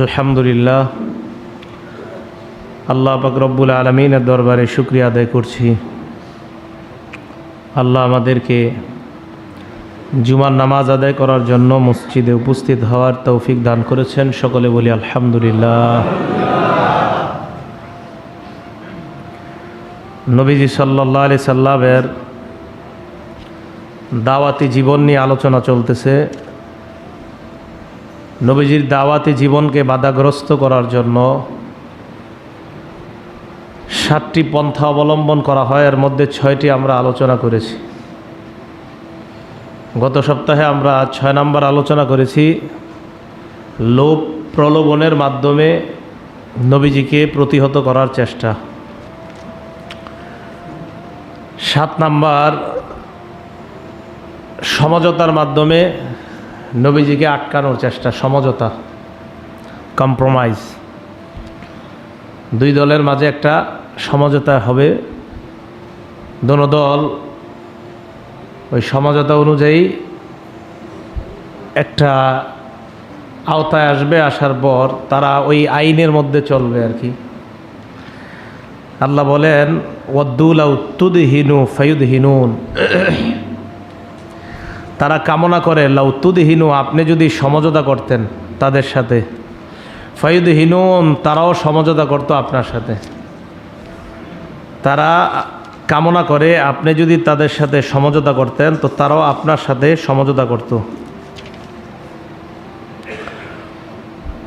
আলহামদুলিল্লাহ, আল্লাহ পাক রব্বুল আলামিনের দরবারে শুকরিয়া আদায় করছি। আল্লাহ আমাদেরকে জুমার নামাজ আদায় করার জন্য মসজিদে উপস্থিত হওয়ার তৌফিক দান করেছেন। সকলে বলি আলহামদুলিল্লাহ। নবীজি সাল্লাল্লাহু আলাইহি সাল্লামের দাওয়াতি জীবন নিয়ে আলোচনা চলতেছে। নবীজির দাওয়াতি জীবনকে বাধাগ্রস্ত করার জন্য 7টি পন্থা অবলম্বন করা হয়, এর মধ্যে 6টি আমরা আলোচনা করেছি। গত সপ্তাহে আমরা 6 নম্বর আলোচনা করেছি, লোভ প্রলোভনের মাধ্যমে নবীজিকে প্রতিহত করার চেষ্টা। 7 নম্বর সমঝোতার মাধ্যমে নবীজিকে আটকানোর চেষ্টা। সমঝোতা, কম্প্রোমাইজ, দুই দলের মাঝে একটা সমঝোতা হবে। দোনো দল ওই সমঝোতা অনুযায়ী একটা আওতায় আসবে, আসার পর তারা ওই আইনের মধ্যে চলবে আর কি। আল্লাহ বলেন ওয়াদ্দু লাউ তুদহিনু ফায়ুদহিনুন, তারা কামনা করে লাউ তুদহিনু, আপনি যদি সমঝোতা করতেন তাদের সাথে, ফায়ুদহিনুন, তারাও সমঝোতা করতো আপনার সাথে। তারা কামনা করে আপনি যদি তাদের সাথে সমঝোতা করতেন তো তারাও আপনার সাথে সমঝোতা করত।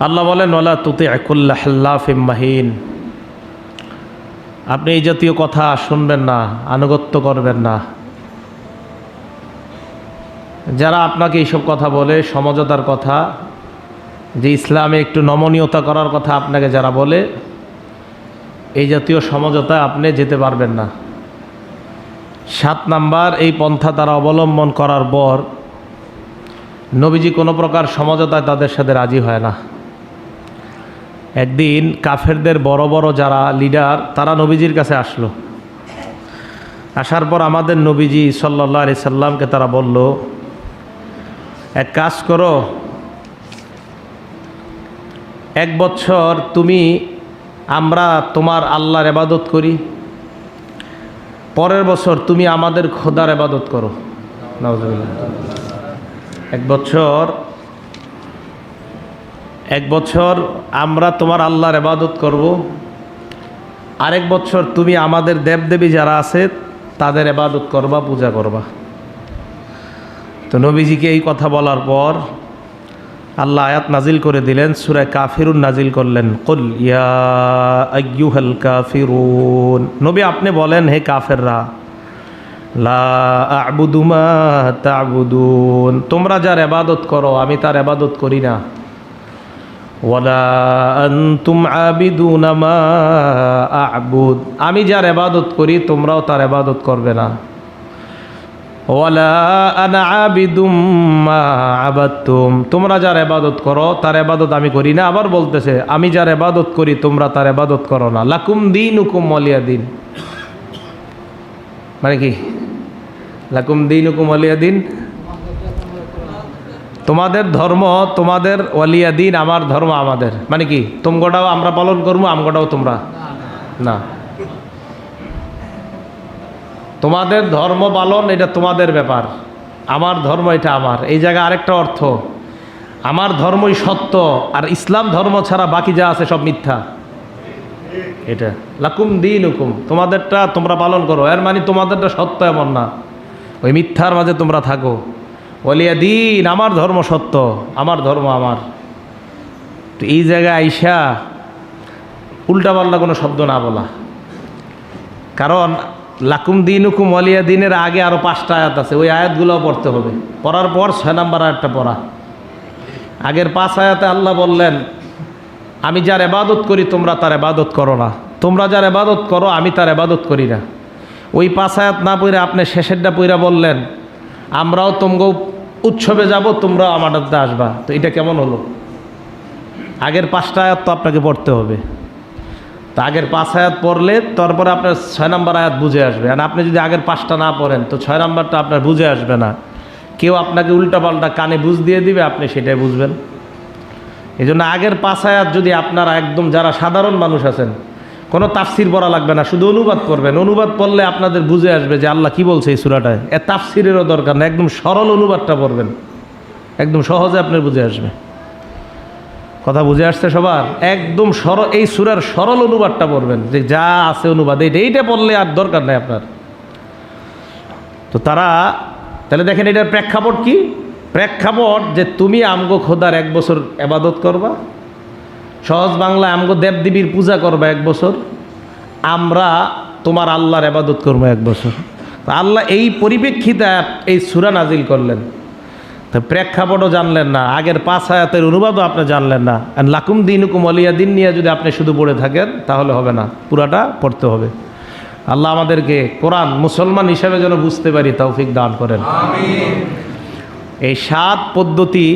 আল্লাহ বলেন ওয়ালা তুতি কুল্লা হাল্লাফিম মাহিন, আপনি এই জাতীয় কথা শুনবেন না, আনুগত্য করবেন না। যারা আপনাকে এইসব কথা বলে, সমঝোতার কথা, যে ইসলামে একটু নমনীয়তা করার কথা আপনাকে যারা বলে, এই জাতীয় সমঝোতায় আপনি যেতে পারবেন না। 7 নাম্বার এই পন্থা তারা অবলম্বন করার পর নবীজি কোনো প্রকার সমঝোতায় তাদের সাথে রাজি হয় না। একদিন কাফেরদের বড় বড় যারা লিডার, তারা নবীজির কাছে আসলো। আসার পর আমাদের নবীজি সাল্লাল্লাহু আলাইহি সাল্লামকে তারা বলল, এক কাজ করো, 1 বছর আমরা তোমার আল্লাহর ইবাদত করি, পরের বছর তুমি আমাদের খোদার ইবাদত করো। নাউজুবিল্লাহ। 1 বছর আমরা তোমার আল্লাহর ইবাদত করব, আরেক বছর তুমি আমাদের দেবদেবী যারা আছে তাদের ইবাদত করবা, পূজা করবা। তো নবীজিকে এই কথা বলার পর আল্লাহ আয়াত নাজিল করে দিলেন, সূরা কাফিরুন নাজিল করলেন। কুল ইয়া আইয়ুহাল কাফিরুন, নবী আপনি বলেন, হে কাফেররা, লা আ'বুদু মা তা'বুদুন, তোমরা যার ইবাদত করো আমি তার ইবাদত করি না। ওয়ালা আনতুম আবিদুনা মা আ'বুদ, আমি যার ইবাদত করি তোমরাও তার ইবাদত করবে না। ওয়ালা আনা আবিদুম মা আবাদতুম, তোমরা যার ইবাদত করো তার ইবাদত আমি করি না। আবার বলতেছে, আমি যার ইবাদত করি তোমরা তার ইবাদত করো না। লাকুম দীনুকুম ওয়ালিয়া দিন, মানে কি লাকুম দীনুকুম ওয়ালিয়া দিন, তোমাদের ধর্ম তোমাদের, ওয়ালিয়া দিন আমার ধর্ম আমাদের। মানে কি তোমগোটাও আমরা পালন করবো, আমগোটাও তোমরা না। তোমাদের ধর্ম পালন এটা তোমাদের ব্যাপার, আমার ধর্ম এটা আমার। এই জায়গায় আরেকটা অর্থ, আমার ধর্মই সত্য আর ইসলাম ধর্ম ছাড়া বাকি যা আছে সব মিথ্যা। এটা লাকুম দীনুকুম, তোমাদেরটা তোমরা পালন করো, এর মানে তোমাদেরটা সত্য এমন না, ওই মিথ্যার মাঝে তোমরা থাকো। ওয়ালিয়া দিন, আমার ধর্ম সত্য, আমার ধর্ম আমার। তো এই জায়গায় আইসা উল্টাপাল্টা কোনো শব্দ না বলা, কারণ লাকুম দীনুকুম ওয়ালিয়া দিনের আগে আরও 5টা আয়াত আছে, ওই আয়াতগুলোও পড়তে হবে। পড়ার পর 6 নম্বর আয়াতটা পড়া। আগের 5 আয়াতে আল্লাহ বললেন, আমি যার ইবাদত করি তোমরা তার ইবাদত করো না, তোমরা যার ইবাদত করো আমি তার ইবাদত করি না। ওই 5 আয়াত না পড়ে আপনি শেষেরটা পড়া বললেন, আমরাও তোমগো উৎসবে যাব, তোমরাও আমাদের আসবা। তো এটা কেমন হলো? আগের 5টা আয়াত তো আপনাকে পড়তে হবে। তো আগের 5 আয়াত পড়লে তারপরে আপনার 6 নম্বর আয়াত বুঝে আসবে। আর আপনি যদি আগের 5টা না পড়েন তো 6 নম্বরটা আপনার বুঝে আসবে না। কেউ আপনাকে উল্টাপাল্টা কানে বুঝ দিয়ে দিবে, আপনি সেটাই বুঝবেন। এই জন্য আগের 5 আয়াত যদি আপনারা একদম যারা সাধারণ মানুষ আছেন, কোনো তাফসির পড়া লাগবে না, শুধু অনুবাদ করবেন। অনুবাদ পড়লে আপনাদের বুঝে আসবে যে আল্লাহ কি বলছে এই সূরাটায়। তাফসিরেরও দরকার না, একদম সরল অনুবাদটা পড়বেন, একদম সহজে আপনার বুঝে আসবে। কথা বুঝে আসছে সবার? একদম সরল, এই সূরার সরল অনুবাদটা পড়বেন, যে যা আছে অনুবাদ এইটা পড়লে আর দরকার নাই আপনার। তো তাহলে দেখেন এটার প্রেক্ষাপট কি? প্রেক্ষাপট যে তুমি আমগো খোদার 1 বছর ইবাদত করবা, সহজ বাংলা আমগো দেবদেবীর পূজা করবা 1 বছর, আমরা তোমার আল্লাহর ইবাদত করবো 1 বছর। আল্লাহ এই পরিপ্রেক্ষিতে এই সূরা নাজিল করলেন। তো প্রেক্ষাপটও জানলেন না, আগের 5 আয়াতের অনুবাদও আপনি জানলেন না। আর লাকুম দিনুকুম ওয়ালিয়া দিন নিয়ে যদি আপনি শুধু পড়ে থাকেন তাহলে হবে না, পুরাটা পড়তে হবে। আল্লাহ আমাদেরকে কোরআন মুসলমান হিসেবে যেন বুঝতে পারি তৌফিক দান করেন, আমিন। এই 7 পদ্ধতি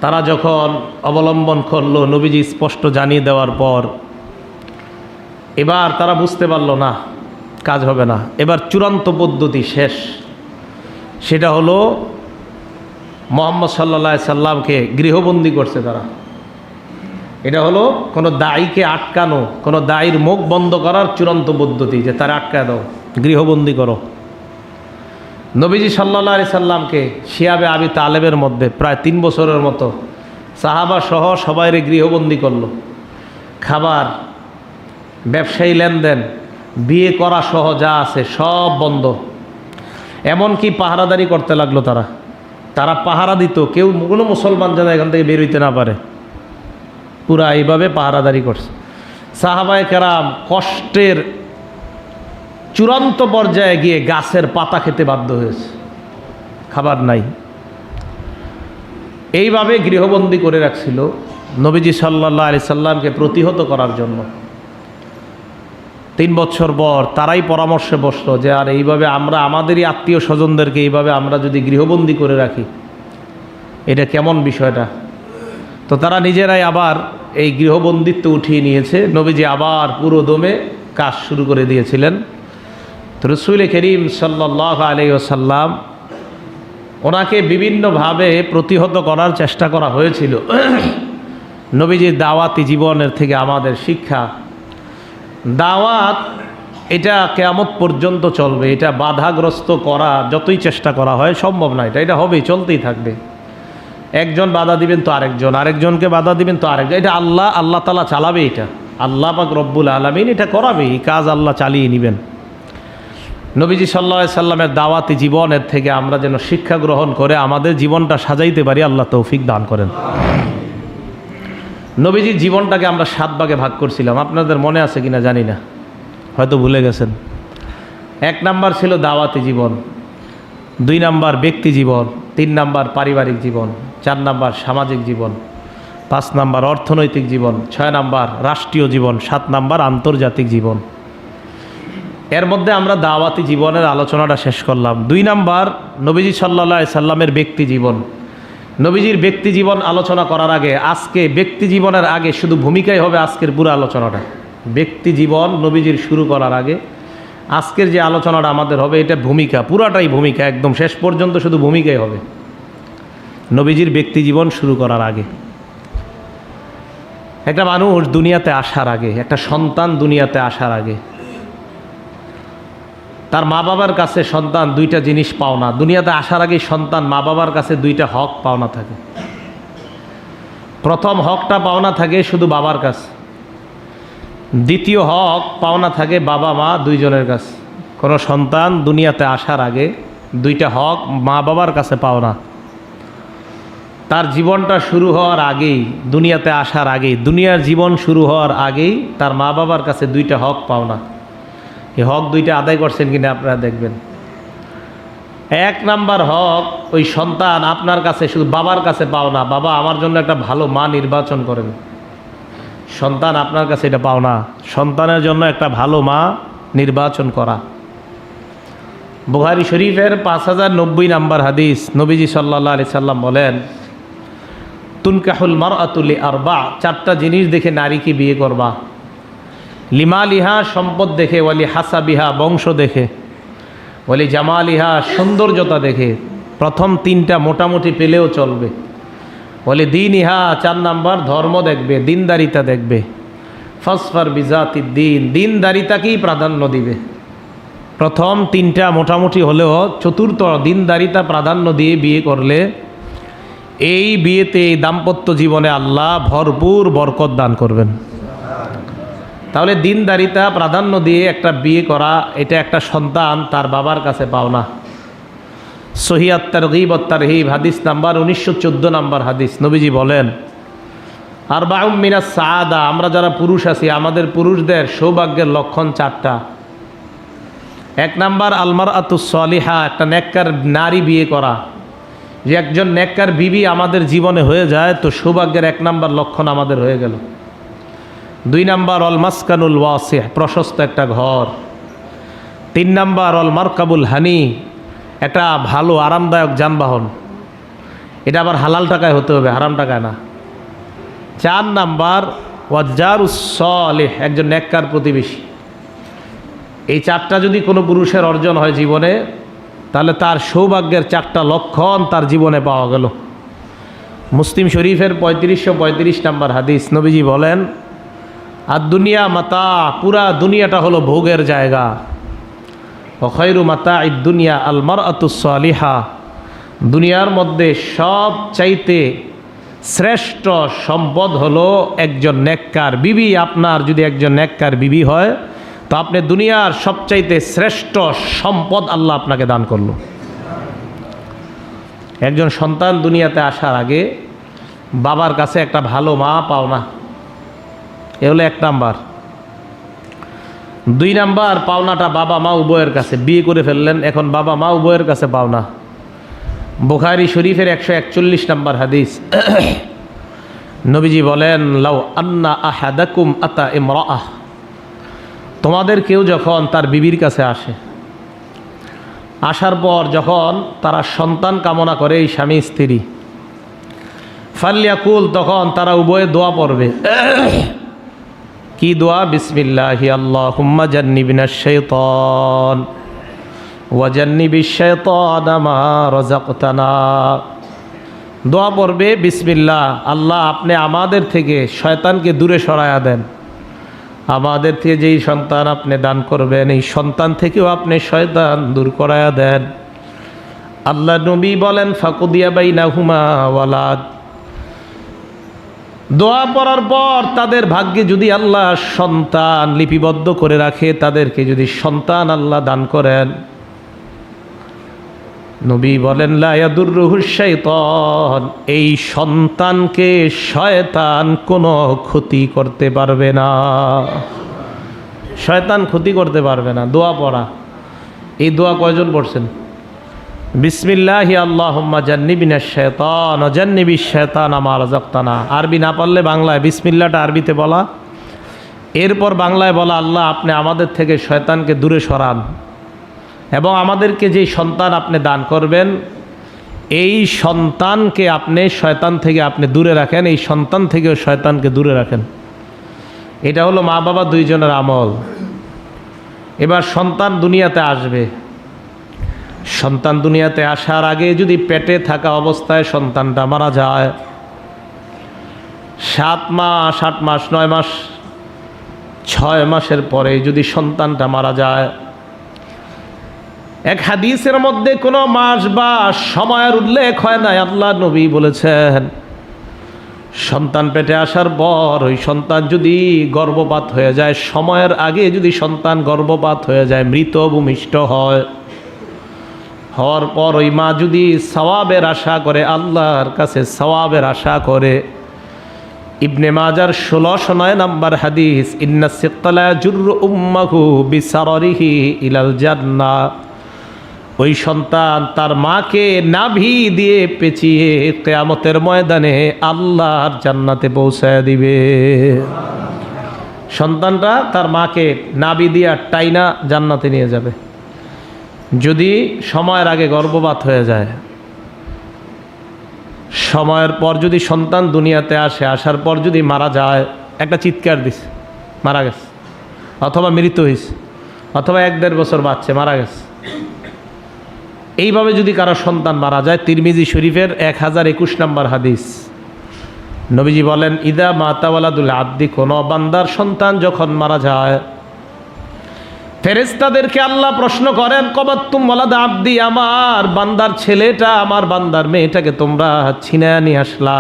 তারা যখন অবলম্বন করলো, নবীজি স্পষ্ট জানিয়ে দেওয়ার পর, এবার তারা বুঝতে পারলো না, কাজ হবে না। এবার চূড়ান্ত পদ্ধতি শেষ, সেটা হলো মুহাম্মদ সাল্লাল্লাহু আলাইহি সাল্লামকে গৃহবন্দী করছে তারা। এটা হলো কোনো দায়ীকে আটকানো, কোনো দায়ীর মুখ বন্ধ করার চূড়ান্ত পদ্ধতি, যে তারা আটকায় দাও, গৃহবন্দী করো। নবীজি সাল্লাল্লাহু আলাইহি সাল্লামকে শিয়াবে আবি তালেবের মধ্যে প্রায় 3 বছরের মতো সাহাবা সহ সবাইরে গৃহবন্দী করলো। খাবার, ব্যবসায়ী লেনদেন, বিয়ে করা সহ যা আছে সব বন্ধ। এমনকি পাহারাদারি করতে লাগলো তারা পাহারা দিত, কেউ কোনো মুসলমান যেন এখান থেকে বের হইতে না পারে, পুরা এইভাবে পাহারাদারি করছে। সাহাবায়ে কেরাম কষ্টের চূড়ান্ত পর্যায়ে গিয়ে গাছের পাতা খেতে বাধ্য হয়েছে, খাবার নাই। এইভাবে গৃহবন্দী করে রাখছিল নবীজি সাল্লাল্লাহু আলাইহি সাল্লামকে প্রতিহত করার জন্য। 3 বছর পর তারাই পরামর্শে বসলো যে আর এইভাবে আমরা আমাদেরই আত্মীয় স্বজনদেরকে এইভাবে আমরা যদি গৃহবন্দী করে রাখি, এটা কেমন বিষয়টা। তো তারা নিজেরাই আবার এই গৃহবন্দিত্ব উঠিয়ে নিয়েছে। নবীজি আবার পুরো দমে কাজ শুরু করে দিয়েছিলেন। তো রাসূল করিম সাল্লাল্লাহু আলাইহি ওয়াসাল্লাম ওনাকে বিভিন্নভাবে প্রতিহত করার চেষ্টা করা হয়েছিল। নবীজির দাওয়াতি জীবনের থেকে আমাদের শিক্ষা, দাওয়াত এটা কিয়ামত পর্যন্ত চলবে। এটা বাধাগ্রস্ত করা যতই চেষ্টা করা হয় সম্ভব না, এটা হবেই, চলতেই থাকবে। একজন বাধা দিবেন তো আরেকজনকে বাধা দিবেন তো আরেকজন, এটা আল্লাহ তাআলা চালাবে। এটা আল্লাহ পাক রব্বুল আলামিন এটা করাবে, এই কাজ আল্লাহ চালিয়ে নেবেন। নবীজি সাল্লাল্লাহু আলাইহি সাল্লামের দাওয়াতি জীবনের থেকে আমরা যেন শিক্ষা গ্রহণ করে আমাদের জীবনটা সাজাইতে পারি, আল্লাহ তৌফিক দান করেন। নবীজির জীবনটাকে আমরা 7 ভাগে ভাগ করছিলাম, আপনাদের মনে আছে কিনা জানি না, হয়তো ভুলে গেছেন। 1 নাম্বার ছিল দাওয়াতি জীবন, 2 নাম্বার ব্যক্তি জীবন, 3 নাম্বার পারিবারিক জীবন, 4 নাম্বার সামাজিক জীবন, 5 নাম্বার অর্থনৈতিক জীবন, 6 নাম্বার রাষ্ট্রীয় জীবন, 7 নাম্বার আন্তর্জাতিক জীবন। এর মধ্যে আমরা দাওয়াতি জীবনের আলোচনাটা শেষ করলাম। 2 নাম্বার নবীজি সাল্লাল্লাহু আলাইহি সাল্লামের ব্যক্তি জীবন। নবীজির ব্যক্তি জীবন আলোচনা করার আগে, আজকে ব্যক্তি জীবনের আগে শুধু ভূমিকাই হবে আজকের পুরো আলোচনাটা। ব্যক্তি জীবন নবীজির শুরু করার আগে আজকের যে আলোচনাটা আমাদের হবে, এটা ভূমিকা, পুরাটাই ভূমিকা, একদম শেষ পর্যন্ত শুধু ভূমিকাই হবে নবীজির ব্যক্তি জীবন শুরু করার আগে। একটা মানুষ দুনিয়াতে আসার আগে, একটা সন্তান দুনিয়াতে আসার আগে তার মা বাবার কাছে সন্তান 2টা জিনিস পাওনা। দুনিয়াতে আসার আগে সন্তান মা বাবার কাছে 2টা হক পাওনা থাকে। প্রথম হকটা পাওনা থাকে শুধু বাবার কাছে, দ্বিতীয় হক পাওনা থাকে বাবা মা দুইজনের কাছে। কোনো সন্তান দুনিয়াতে আসার আগে 2টা হক মা বাবার কাছে পাওনা। তার জীবনটা শুরু হওয়ার আগেই, দুনিয়াতে আসার আগেই, দুনিয়ার জীবন শুরু হওয়ার আগেই তার মা বাবার কাছে 2টা হক পাওনা। এই হক 2টা আদায় করছেন কিনা আপনারা দেখবেন। 1 নাম্বার হক, ওই সন্তান আপনার কাছে শুধু বাবার কাছে পাওনা, বাবা আমার জন্য একটা ভালো মা নির্বাচন করেন। সন্তান আপনার কাছে এটা পাওনা, সন্তানের জন্য একটা ভালো মা নির্বাচন করা। বুখারী শরীফের 5090 নাম্বার হাদিস, নবীজি সাল্লাল্লাহু আলাইহি সাল্লাম বলেন, তুনকাহুল মারআতু লিআরবা, 4টা জিনিস দেখে নারীকে বিয়ে করবা। লিমালিহা, সম্পদ দেখে, ওয়ালি হাসাবিহা, বংশ দেখে, ওয়ালি জামালিহা, সৌন্দর্যতা দেখে। প্রথম 3টা মোটামুটি পেলেও চলবে। বলে দিন ইহা 4 নাম্বার ধর্ম দেখবে, দিনদারিতা দেখবে। ফাসফার বিজাতি দিন, দিনদারিতাকেই প্রাধান্য দিবে। প্রথম 3টা মোটামুটি হলেও চতুর্থ দিনদারিতা প্রাধান্য দিয়ে বিয়ে করলে এই বিয়েতে, এই দাম্পত্য জীবনে আল্লাহ ভরপুর বরকত দান করবেন। তাহলে দিনদারিতা প্রাধান্য দিয়ে একটা বিয়ে করা, এটা একটা সন্তান তার বাবার কাছে পাওনা। সহিহ আত-তারগীব ওয়াত তারহীব হাদিস নাম্বার 1914 নাম্বার হাদিস, নবীজি বলেন আরবাউম মিনাস সাআদা, আমরা যারা পুরুষ আছি আমাদের পুরুষদের সৌভাগ্যের লক্ষণ 4টা। 1 নাম্বার আলমারআতুস সালিহা, একটা নেককার নারী বিয়ে করা। যে একজন নেককার বিবি আমাদের জীবনে হয়ে যায় তো সৌভাগ্যের 1 নাম্বার লক্ষণ আমাদের হয়ে গেল। 2 নাম্বার অল মাসকানুল ওয়াসিহ, প্রশস্ত একটা ঘর। 3 নাম্বার অল মারকাবুল হানি, একটা ভালো আরামদায়ক যানবাহন। এটা আবার হালাল টাকায় হতে হবে, হারাম টাকায় না। 4 নাম্বার ওয়াজারুস সালিহ, একজন নেককার প্রতিবেশী। এই 4টা যদি কোনো পুরুষের অর্জন হয় জীবনে, তাহলে তার সৌভাগ্যের 4টা লক্ষণ তার জীবনে পাওয়া গেল। মুসলিম শরীফের 3535 নাম্বার হাদিস, নবীজি বলেন আর দুনিয়া মাতা, পুরা দুনিয়াটা হলো ভোগের জায়গা। খায়রু মাতাঈদ দুনিয়া আল মারআতুস সালিহা, দুনিয়ার মধ্যে সব চাইতে শ্রেষ্ঠ সম্পদ হলো একজন নেককার বিবি। আপনার যদি একজন নেককার বিবি হয় তো আপনি দুনিয়ার সবচাইতে শ্রেষ্ঠ সম্পদ আল্লাহ আপনাকে দান করলো। একজন সন্তান দুনিয়াতে আসার আগে বাবার কাছে একটা ভালো মা পাওনা, এ হলো 1 নাম্বার। 2 নাম্বার পাওনাটা বাবা মা উভয়ের কাছে, বিয়ে করে ফেললেন, এখন বাবা মা উভয়ের কাছে পাওনা। বুখারী শরীফের 141 নাম্বার হাদিস, নবীজি বলেন লাউ আন্না আহাদাকুম আতা ইমরাআহ, তোমাদের কেউ যখন তার বিবির কাছে আসে, আসার পর যখন তারা সন্তান কামনা করে, এই স্বামী স্ত্রী, ফালিয়াকুল, তখন তারা উভয়ে দোয়া পড়বে। কি দোয়া? বিসমিল্লাহি আল্লাহুম্মা জান্নিবিনাশ শাইতান ওয়া জান্নিবিশ শাইতানা মা রাযাকতানা। দোয়া পড়বে বিসমিল্লাহ, আল্লাহ আপনি আমাদের থেকে শয়তানকে দূরে সরায়া দেন, আমাদের থেকে যেই সন্তান আপনি দান করবেন এই সন্তান থেকেও আপনি শয়তান দূর করায়া দেন। আল্লাহ নবী বলেন ফাকুদিয়া বাইনাহুমা ওয়ালাদ। দোয়া পড়ার পর তাদের ভাগ্যে যদি আল্লাহ সন্তান লিপিবদ্ধ করে রাখে, তাদেরকে যদি সন্তান আল্লাহ দান করেন, নবী বলেন লা ইয়াদুররুহুশ শাইতান, এই সন্তানকে শয়তান কোনো ক্ষতি করতে পারবে না, শয়তান ক্ষতি করতে পারবে না। দোয়া পড়া, এই দোয়া কয়জন পড়ছেন? বিসমিল্লাহি আল্লাহুম্মা জান্নিবিনাশ শাইতান ওয়া জান্নিবিশ শাইতানা মা রাযাকতানা। আরবি না পারলে বাংলায় বিসমিল্লাহটা আরবিতে বলা, এরপর বাংলায় বলা আল্লাহ আপনি আমাদের থেকে শয়তানকে দূরে সরান, এবং আমাদেরকে যেই সন্তান আপনি দান করবেন এই সন্তানকে আপনি শয়তান থেকে আপনি দূরে রাখেন, এই সন্তান থেকেও শয়তানকে দূরে রাখেন। এটা হলো মা বাবা 2 জনের আমল। এবার সন্তান দুনিয়াতে আসবে, সন্তান দুনিয়াতে আসার আগে যদি পেটে থাকা অবস্থায় সন্তানটা মারা যায়, 7 মাস 8 মাস 9 মাস 6 মাসের পরে যদি সন্তানটা মারা যায়, এক হাদিসের মধ্যে কোনো মাস বা সময়ের উল্লেখ হয় না, আল্লাহ নবী বলেছেন সন্তান পেটে আসার পর ওই সন্তান যদি গর্ভপাত হয়ে যায়, সময়ের আগে যদি সন্তান গর্ভপাত হয়ে যায়, মৃত ভূমিষ্ঠ হয়, হওয়ার পর ওই মা যদি সওয়াবের আশা করে, আল্লাহর কাছে সওয়াবের আশা করে, ইবনে মাজার 1609 নাম্বার হাদিস, ইন্নাস সিক্কালা জুররু উম্মাহু বিসারিহি ইলাল জান্নাহ, ওই সন্তান তার মাকে নাভি দিয়ে পেঁচিয়ে কিয়ামতের ময়দানে আল্লাহর জান্নাতে পৌঁছায় দিবে। সন্তানটা তার মাকে নাভি দিয়া টাইনা জান্নাতে নিয়ে যাবে। যদি সময়ের আগে গর্ভপাত হয়ে যায়, সময়ের পর যদি সন্তান দুনিয়াতে আসে, আসার পর যদি মারা যায়, একটা চিৎকার দিছে মারা গেছে, অথবা মৃত হয়েছে, অথবা 1-1.5 বছর বাচ্চা মারা গেছে, এইভাবে যদি কারো সন্তান মারা যায়, তিরমিজি শরীফের 1021 নম্বর হাদিস, নবীজি বলেন, ইদা মাতা ওয়ালাদুল আব্দি, কোনো বান্দার সন্তান যখন মারা যায়, ফেরেশতাদেরকে আল্লাহ প্রশ্ন করেন, কবাত্তুম ওয়ালাদ আব্দি, আমার বান্দার ছেলেটা, আমার বান্দার মেয়েটাকে তোমরা ছিনায় নিয়ে আসলা,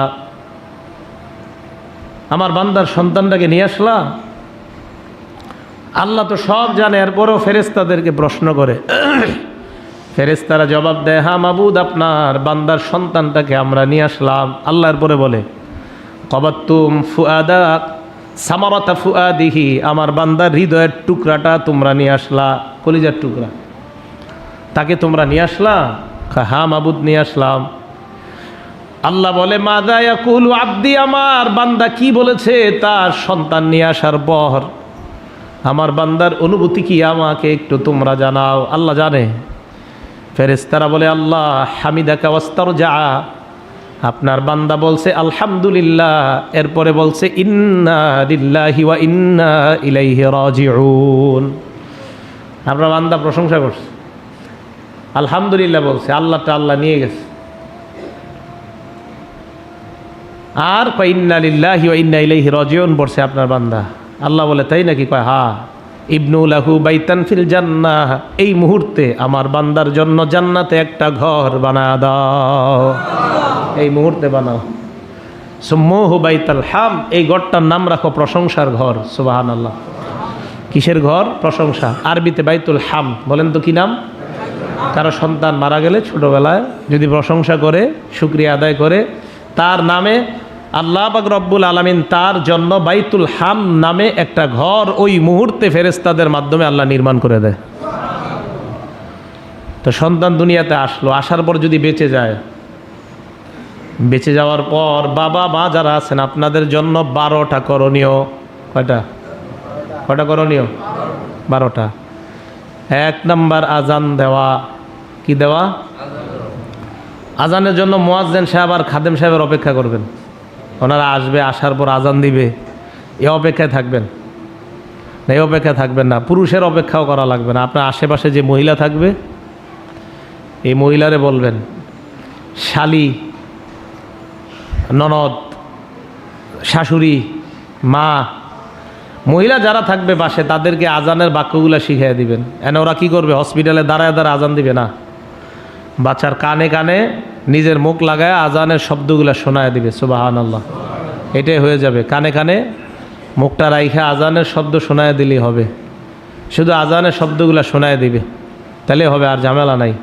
আমার বান্দার সন্তানটাকে নিয়ে আসলা। আল্লাহ তো সব জানে, এরপরেও ফেরেশতাদেরকে প্রশ্ন করে। ফেরেশতারা জবাব দেয়, হ্যাঁ মাবুদ, আপনার বান্দার সন্তানটাকে আমরা নিয়ে আসলাম। আল্লাহর পরে বলে, কবাত্তুম ফুআদা সামারাতা ফুআদিহি, আমার বান্দার হৃদয়ের টুকরাটা তোমরা নিয়ে আসলা, কলিজার টুকরা, তাকে তোমরা নিয়ে আসলা? হ্যাঁ মাবুদ, নিয়ে আসলাম। আল্লাহ বলে, মাযা ইয়াকুলু আব্দি, আমার বান্দা কি বলেছে তার সন্তান নিয়ে আসার পর? আমার বান্দার অনুভূতি কি আমাকে একটু তোমরা জানাও। আল্লাহ জানে। ফেরেশতারা বলে, আল্লাহ হামিদাকা ওয়াস্তারজা, আপনার বান্দা বলছে আলহামদুলিল্লাহ, এরপরে বলছে ইন্না লিল্লাহি ওয়া ইন্না ইলাইহি রাজিউন। আপনার বান্দা প্রশংসা করছে, আলহামদুলিল্লাহ বলছে, আল্লাহটা আল্লাহ নিয়ে গেছে। আর কয় ইন্না লিল্লাহি ওয়া ইন্না ইলাইহি রাজিউন পড়ছে আপনার বান্দা। আল্লাহ বলে, তাই নাকি? কয় হ্যাঁ। ইবনু লাহু বাইতান ফিল জান্নাহ, এই মুহূর্তে আমার বান্দার জন্য জান্নাতে একটা ঘর বানায় দাও, এই মুহূর্তে বানাও। সুম্মুহু বাইতাল হাম, এই ঘরটার নাম রাখো প্রশংসার ঘর। সুবহানাল্লাহ। কিসের ঘর? প্রশংসা। আরবিতে বাইতুল হাম। বলেন তো কি নাম? কারো সন্তান মারা গেলে ছোটবেলায় যদি প্রশংসা করে, শুকরিয়া আদায় করে, তার নামে আল্লাহ পাক রব্বুল আলামিন তার জন্য বাইতুল হাম নামে একটা ঘর ওই মুহূর্তে ফেরেশতাদের মাধ্যমে আল্লাহ নির্মাণ করে দেয়। তো সন্তান দুনিয়াতে আসলো, আসার পর যদি বেঁচে যায়, বেঁচে যাওয়ার পর বাবা মা যারা আছেন, আপনাদের জন্য 12টা করণীয়। কয়টা? কয়টা করণীয়? 12টা। 1 নাম্বার আজান দেওয়া। কি দেওয়া? আজানের জন্য মুয়াজ্জিন সাহেব আর খাদেম সাহেবের অপেক্ষা করবেন, ওনারা আসবে, আসার পর আজান দিবে, এই অপেক্ষায় থাকবেন না, এই অপেক্ষায় থাকবেন না। পুরুষের অপেক্ষাও করা লাগবে না। আপনার আশেপাশে যে মহিলা থাকবে, এই মহিলারে বলবেন, শালি, ননদ, শাশুড়ি, মা, মহিলা যারা থাকবে পাশে, তাদেরকে আজানের বাক্যগুলো শিখিয়ে দিবেন। এনে ওরা কি করবে? হসপিটালে দাঁড়ায় দাঁড়ায় আজান দিবে না, বাচ্চার কানে কানে নিজের মুখ লাগায় আজানের শব্দগুলো শোনায় দিবে। সুবহানাল্লাহ। এটাই হয়ে যাবে। কানে কানে মুখটা রাইখা আজানের শব্দ শোনায় দিলেই হবে, শুধু আজানের শব্দগুলো শোনায় দিবে, তাহলে হবে, আর ঝামেলা নাই।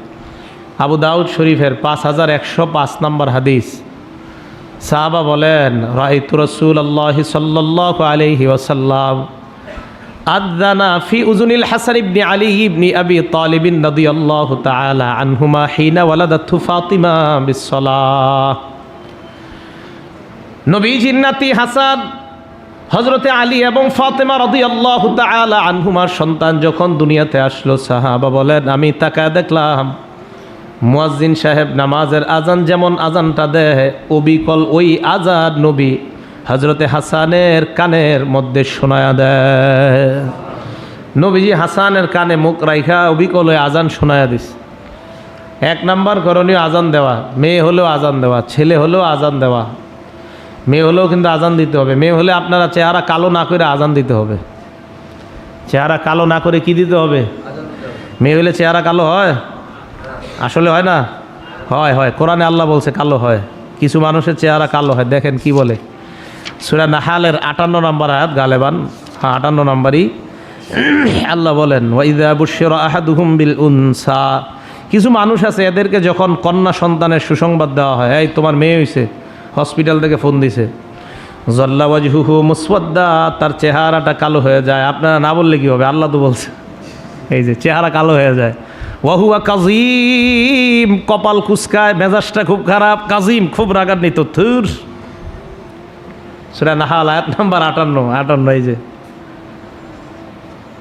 আবু দাউদ শরীফের 5105 নম্বর হাদিস। সাহাবা বলেন, রাআইতু রাসূলুল্লাহি সাল্লাল্লাহু আলাইহি ওয়াসাল্লাম আযানা ফি উযুনিল হাসান ইবনে আলী ইবনে আবি তালিব রাদিয়াল্লাহু তাআলা আনহুমা হিনা ওয়ালাদাতহু ফাতিমা বিসসালাহ। নবীজির নাতি হাসান, হযরতে আলী এবং ফাতেমা রাদিয়াল্লাহু তাআলা আনহুমার সন্তান যখন দুনিয়াতে আসলো, সাহাবা বলেন, আমি তাকায় দেখলাম মুয়াজ্জিন সাহেব নামাজের আজান যেমন আজানটা দেয়, অবিকল ওই আজান নবী হযরতে হাসানের কানের মধ্যে শোনায়া দেয়। নবীজি হাসানের কানে মুখ রাইখা অবিকল ওই আজান শোনায়া দিস। 1 নাম্বার করণীয় আজান দেওয়া। মেয়ে হলেও আজান দেওয়া, ছেলে হলেও আজান দেওয়া। মেয়ে হলেও কিন্তু আজান দিতে হবে। মেয়ে হলে আপনারা চেহারা কালো না করে আজান দিতে হবে। চেহারা কালো না করে কি দিতে হবে? মেয়ে হলে চেহারা কালো হয়? আসলে হয় না? হয়, হয়। কোরআনে আল্লাহ বলছে কালো হয়। কিছু মানুষের চেহারা কালো হয়। দেখেন কি বলে, সূরা নাহালের 58 নম্বর আয়াত, গালেবান 58 নম্বরই আল্লাহ বলেন, ওয়াইযা বুশিরা আহাদুহুম বিল উনসা, কিছু মানুষ আছে এদেরকে যখন কন্যা সন্তানের সুসংবাদ দেওয়া হয়, এই তোমার মেয়ে হয়েছে, হসপিটাল থেকে ফোন দিছে, যাল্লা ওয়াজহুহু মুসওয়াদ্দা, তার চেহারাটা কালো হয়ে যায়। আপনারা না বললে কি হবে? আল্লাহ তো বলছে, এই যে চেহারা কালো হয়ে যায়। ওয়াহুয়া কাজিম, কপাল কুচকায়, মেজাজটা খুব খারাপ, কাজিম খুব রাগান্বিত। থুর। সূরা নাহাল আয়াত নাম্বার 58। এই যে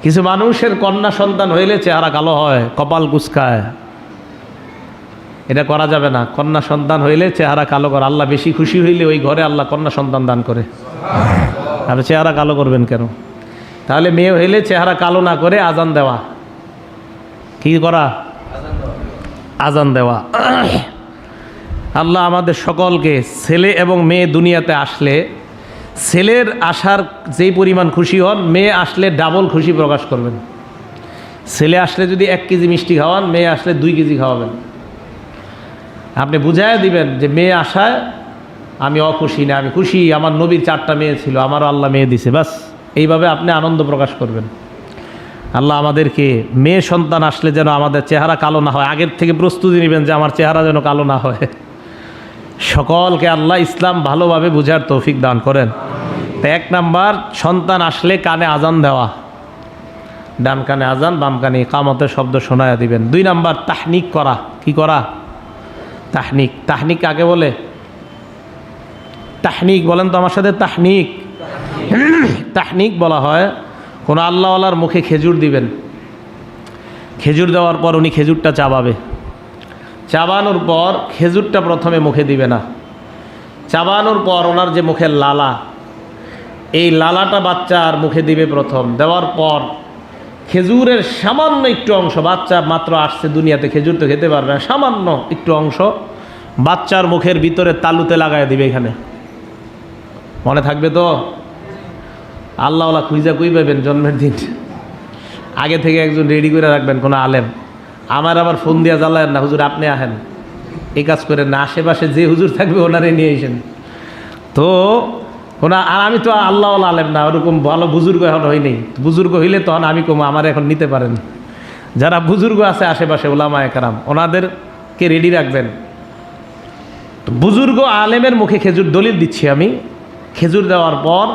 কিছু মানুষের কন্যা সন্তান হইলে চেহারা কালো হয়, কপাল কুচকায়, এটা করা যাবে না। কন্যা সন্তান হইলে চেহারা কালো করে, আল্লাহ বেশি খুশি হইলে ওই ঘরে আল্লাহ কন্যা সন্তান দান করে। আর চেহারা কালো করবেন কেন? তাহলে মেয়ে হইলে চেহারা কালো না করে আজান দেওয়া। কি করা? আজান দেওয়া। আল্লাহ আমাদের সকলকে ছেলে এবং মেয়ে দুনিয়াতে আসলে ছেলের আসার যেই পরিমাণ খুশি হন, মেয়ে আসলে ডাবল খুশি প্রকাশ করবেন। ছেলে আসলে যদি 1 কেজি মিষ্টি খাওয়ান, মেয়ে আসলে 2 কেজি খাওয়াবেন। আপনি বুঝাইয়া দিবেন যে মেয়ে আসায় আমি অখুশি না, আমি খুশি, আমার নবীর 4টা মেয়ে ছিল, আমারও আল্লাহ মেয়ে দিছে, বাস এইভাবে আপনি আনন্দ প্রকাশ করবেন। আল্লাহ আমাদেরকে মেয়ে সন্তান আসলে যেন আমাদের চেহারা কালো না হয়, আগের থেকে প্রস্তুতি নেবেন যে আমার চেহারা যেন কালো না হয়। সকলকে আল্লাহ ইসলাম ভালোভাবে বুঝার তৌফিক দান করেন। তো 1 নাম্বার, সন্তান আসলে কানে আজান দেওয়া, ডান কানে আজান, বাম কানে ইকামতের শব্দ শোনায়া দিবেন। 2 নাম্বার, তাহনিক করা। কি করা? তাহনিক। তাহনিক কাকে বলে? তাহনিক বলেন তো আমার সাথে, তাহনিক। তাহনিক বলা হয় কোনো আল্লাহওয়ালার মুখে খেজুর দিবেন, খেজুর দেওয়ার পর উনি খেজুরটা চাবাবে, চাবানোর পর খেজুরটা প্রথমে মুখে দিবে না, চাবানোর পর ওনার যে মুখের লালা, এই লালাটা বাচ্চার মুখে দিবে প্রথম, দেওয়ার পর খেজুরের সামান্য একটু অংশ, বাচ্চা মাত্র আসছে দুনিয়াতে, খেজুর তো খেতে পারবে না, সামান্য একটু অংশ বাচ্চার মুখের ভিতরে তালুতে লাগায় দিবে। এখানে মনে থাকবে তো? আল্লাহওয়ালা খুঁজা কুই পাবেন জন্মের দিন, আগে থেকে একজন রেডি করে রাখবেন, কোনো আলেম। আমার আবার ফোন দিয়া জ্বালায়েন না, হুজুর আপনি আহেন, এই কাজ করেন না, আশেপাশে যে হুজুর থাকবে ওনারে নিয়ে এসেন। তো আর আমি তো আল্লাহওয়ালা আলেম না, ওরকম ভালো বুজুর্গ এখন হয়নি। বুজুর্গ হইলে তখন আমি কম, আমার এখন নিতে পারেন। যারা বুজুর্গ আছে আশেপাশে ওলামা একরাম, ওনাদেরকে রেডি রাখবেন। বুজুর্গ আলেমের মুখে খেজুর, দলিল দিচ্ছি আমি, খেজুর দেওয়ার পর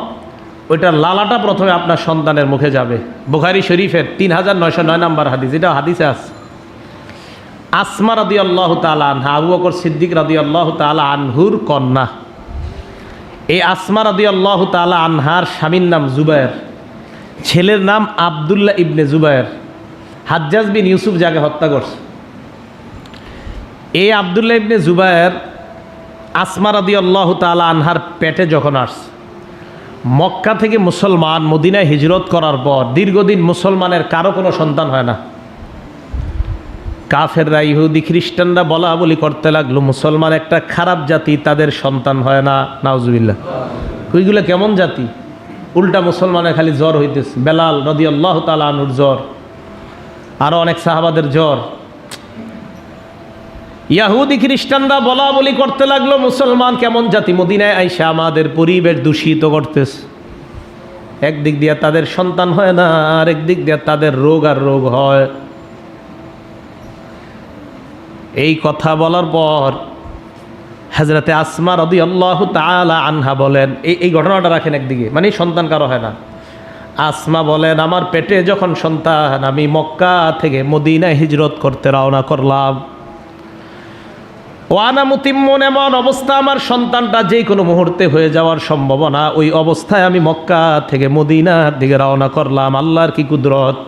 ওইটার লালাটা প্রথমে আপনার সন্তানের মুখে যাবে। বুখারী শরীফের 3909 নম্বর হাদিস, এটা হাদিসে আছে। আসমা রাদিয়াল্লাহু তাআলা আনহা, আবু বকর সিদ্দিক রাদিয়াল্লাহু তাআলা আনহুর কন্যা। এই আসমা রাদিয়াল্লাহু তাআলা আনহার স্বামীর নাম জুবায়ের, ছেলের নাম আব্দুল্লাহ ইবনে জুবায়ের। হাজ্জাজ বিন ইউসুফ যাকে হত্যা করছে, এই আব্দুল্লাহ ইবনে জুবায়ের আসমা রাদিয়াল্লাহু তাআলা আনহার পেটে যখন আসছে, মক্কা থেকে মুসলমান মদিনায় হিজরত করার পর দীর্ঘদিন মুসলমানের কারো কোনো সন্তান হয় না। কাফেররা, ইহুদি খ্রিস্টানরা বলা বলি করতে লাগলো মুসলমান একটা খারাপ জাতি, তাদের সন্তান হয় না। নাউজুবিল্লাহ। ওইগুলো কেমন জাতি? উল্টা মুসলমানের খালি জ্বর হইতেছে। বেলাল রাদিয়াল্লাহু তাআলা আনহুর জ্বর, আরও অনেক সাহাবাদের জ্বর। ইহুদি খ্রিস্টানরা বলা বলি করতে লাগলো মুসলমান কেমন জাতি, মদিনায় আইসা আমাদের পরিবেশ দূষিত করতেছে। একদিক দিয়ে তাদের সন্তান হয় না, আর একদিক দিয়ে তাদের রোগ আর রোগ হয়। এই কথা বলার পর হযরতে আসমা রাদিয়াল্লাহু তাআলা আনহা বলেন, এই ঘটনাটা রাখেন একদিকে, মানে সন্তান কারো হয় না। আসমা বলেন, আমার পেটে যখন সন্তান, আমি মক্কা থেকে মদিনায় হিজরত করতে রওনা করলাম। ওয়ানা মুতিম্মুন, এমন অবস্থা আমার সন্তানটা যে কোনো মুহূর্তে হয়ে যাওয়ার সম্ভাবনা, ওই অবস্থায় আমি মক্কা থেকে মদিনার দিকে রওনা করলাম। আল্লাহর কি কুদরত!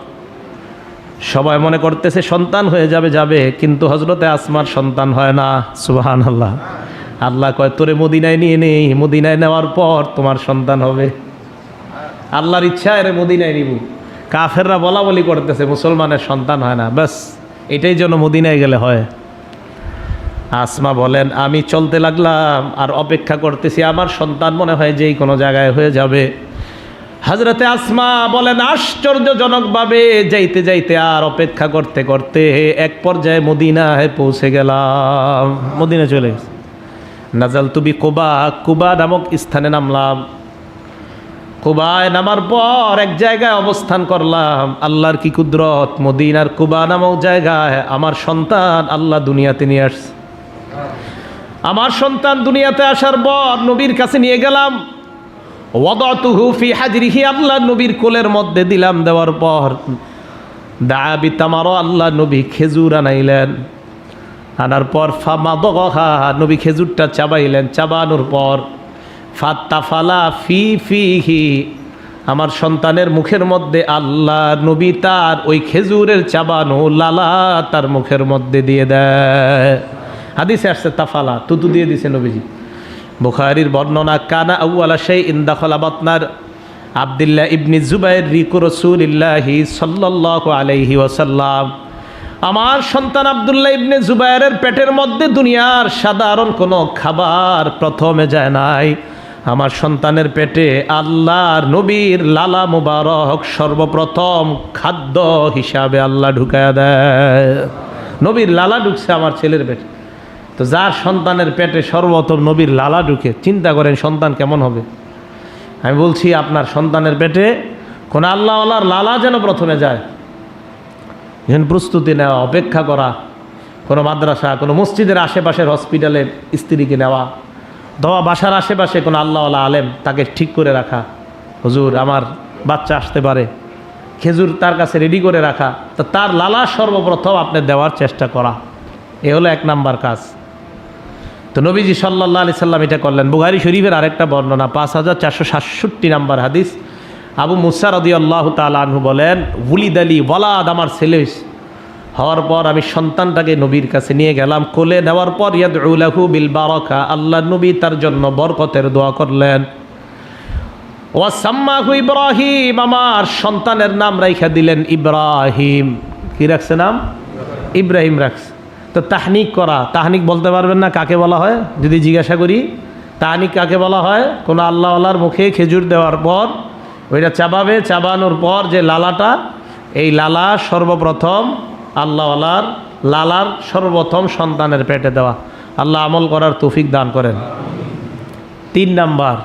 সবাই মনে করতেছে সন্তান হয়ে যাবে, কিন্তু হযরতে আসমার সন্তান হয় না। সুবহানাল্লাহ। আল্লাহ কয়, তোরে মদিনায় নিয়ে নেই, মদিনায় নেওয়ার পর তোমার সন্তান হবে। আল্লাহর ইচ্ছা এর মদিনায় নিব। কাফেররা বলা বলি করতেছে মুসলমানের সন্তান হয় না, ব্যাস এটাই যেন মদিনায় গেলে হয়। আসমা বলেন, আমি চলতে লাগলাম আর অপেক্ষা করতেছি, আমার সন্তান মনে হয় যেই কোনো জায়গায় হয়ে যাবে। হযরতে আসমা বলেন, আশ্চর্যজনকভাবে যাইতে যাইতে আর অপেক্ষা করতে করতে এক পর্যায়ে মদিনায় পৌঁছে গেলাম। মদিনা চলে গেছে। নাজালতু বি কুবা, কুবা নামক স্থানে নামলাম। কুবায় নামার পর এক জায়গায় অবস্থান করলাম। আল্লাহর কি কুদরত, মদিনার কুবা নামক জায়গায় আমার সন্তান আল্লাহ দুনিয়াতে নিয়ে আসছে। আমার সন্তান দুনিয়াতে আসার পর নবীর কাছে নিয়ে গেলাম। ওয়াদাতুহু ফি হাজরিহি, আল্লাহ নবীর কোলের মধ্যে দিলাম। দেওয়ার পর দাআ বিতামার, আল্লাহ নবী খেজুর আনাইলেন। আনার পর ফামাদগহা, নবী খেজুরটা চাবাইলেন। চাবানোর পর ফাত্তাফালা ফি ফিহি, আমার সন্তানের মুখের মধ্যে আল্লাহ নবী তার ওই খেজুরের চাবানো লালা তার মুখের মধ্যে দিয়ে দেয়। হাদিসে আসছে তাফালা, তুতু দিয়ে দিছে নবীজি। বুখারীর বর্ণনা, কানা আউয়ালা শাইইন দাখালা বাতনার আব্দুল্লাহ ইবনে জুবাইর রিকু রাসূলিল্লাহি সাল্লাল্লাহু আলাইহি ওয়াসাল্লাম। আমার সন্তান আব্দুল্লাহ ইবনে জুবায়েরের পেটের মধ্যে দুনিয়ার সাধারণ কোনো খাবার প্রথমে যায় নাই। আমার সন্তানের পেটে আল্লাহর নবীর লালা মুবারক সর্বপ্রথম খাদ্য হিসাবে আল্লাহ ঢুকায়া দেয়। নবীর লালা ঢুকছে আমার ছেলের পেটে। তো যার সন্তানের পেটে সর্বপ্রথম নবীর লালা ঢুকে, চিন্তা করেন সন্তান কেমন হবে। আমি বলছি আপনার সন্তানের পেটে কোন আল্লাহওয়ালার লালা যেন প্রথমে যায়। যেন প্রস্তুতি নেওয়া, অপেক্ষা করা, কোনো মাদ্রাসা, কোনো মসজিদের আশেপাশের হসপিটালে স্ত্রীকে নেওয়া, অথবা বাসার আশেপাশে কোনো আল্লাহওয়ালা আলেম তাকে ঠিক করে রাখা, হুজুর আমার বাচ্চা আসতে পারে, খেজুর তার কাছে রেডি করে রাখা। তো তার লালা সর্বপ্রথম আপনি দেওয়ার চেষ্টা করা, এ হলো 1 নাম্বার কাজ। তো নবীজি সাল্লাল্লাহু আলাইহি সাল্লাম এটা করলেন। বুখারী শরীফের আরেকটা বর্ণনা 5467 নাম্বার হাদিস, আবু মুসা রাদিয়াল্লাহু তাআলা আনহু বলেন, ওয়ালিদ আলী ওয়ালাদ, আমার ছেলে হওয়ার পর আমি সন্তানটাকে নবীর কাছে নিয়ে গেলাম। কোলে নেওয়ার পর ইয়াদউ লাহু বিল বারাকা, আল্লাহ নবী তার জন্য বরকতের দোয়া করলেন। ওয়া সাম্মাহু ইব্রাহিম, আমার সন্তানের নাম রাইখা দিলেন ইব্রাহিম। কি রাখছে নাম? ইব্রাহিম রাখছে। তো তাহনিক করা, তাহনিক বলতে পারবেন না কাকে বলা হয়? যদি জিজ্ঞাসা করি তাহনিক কাকে বলা হয়? কোনো আল্লাহওয়ালার মুখে খেজুর দেওয়ার পর ওইটা চাবাবে, চাবানোর পর যে লালাটা, এই লালা সর্বপ্রথম আল্লাহওয়ালার লালার সর্বপ্রথম সন্তানের পেটে দেওয়া। আল্লাহ আমল করার তৌফিক দান করেন। 3 নাম্বার,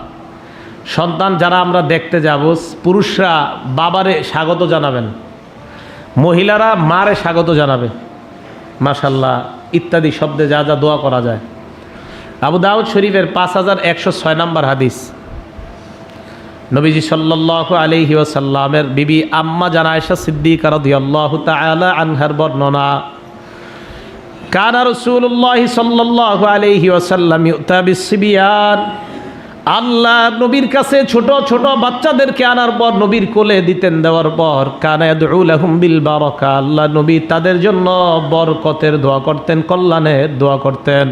সন্তান যারা আমরা দেখতে যাব, পুরুষরা বাবারে স্বাগত জানাবেন, মহিলারা মারে স্বাগত জানাবে, মাশাল্লাহ ইত্যাদি শব্দে যা যা দোয়া করা যায়। আবু দাউদ শরীফের 5106 নাম্বার হাদিস, নবীজি সাল্লাল্লাহু আলাইহি ওয়াসাল্লামের বিবি আম্মা জান আয়েশা সিদ্দিকা রাদিয়াল্লাহু তাআলা আনহার বর্ণনা, কানা রাসূলুল্লাহ সাল্লাল্লাহু আলাইহি ওয়াসাল্লাম ইউতা বিসবিয়ান, আল্লাহ নবীর কাছে ছোট ছোট বাচ্চাদেরকে আনার পর নবীর কোলে দিতেন, দেওয়ার পর কানা ইয়াদউ লাহুম বিল বারাকা, আল্লাহ নবী তাদের জন্য বরকতের দোয়া করতেন, কল্যাণের দোয়া করতেন।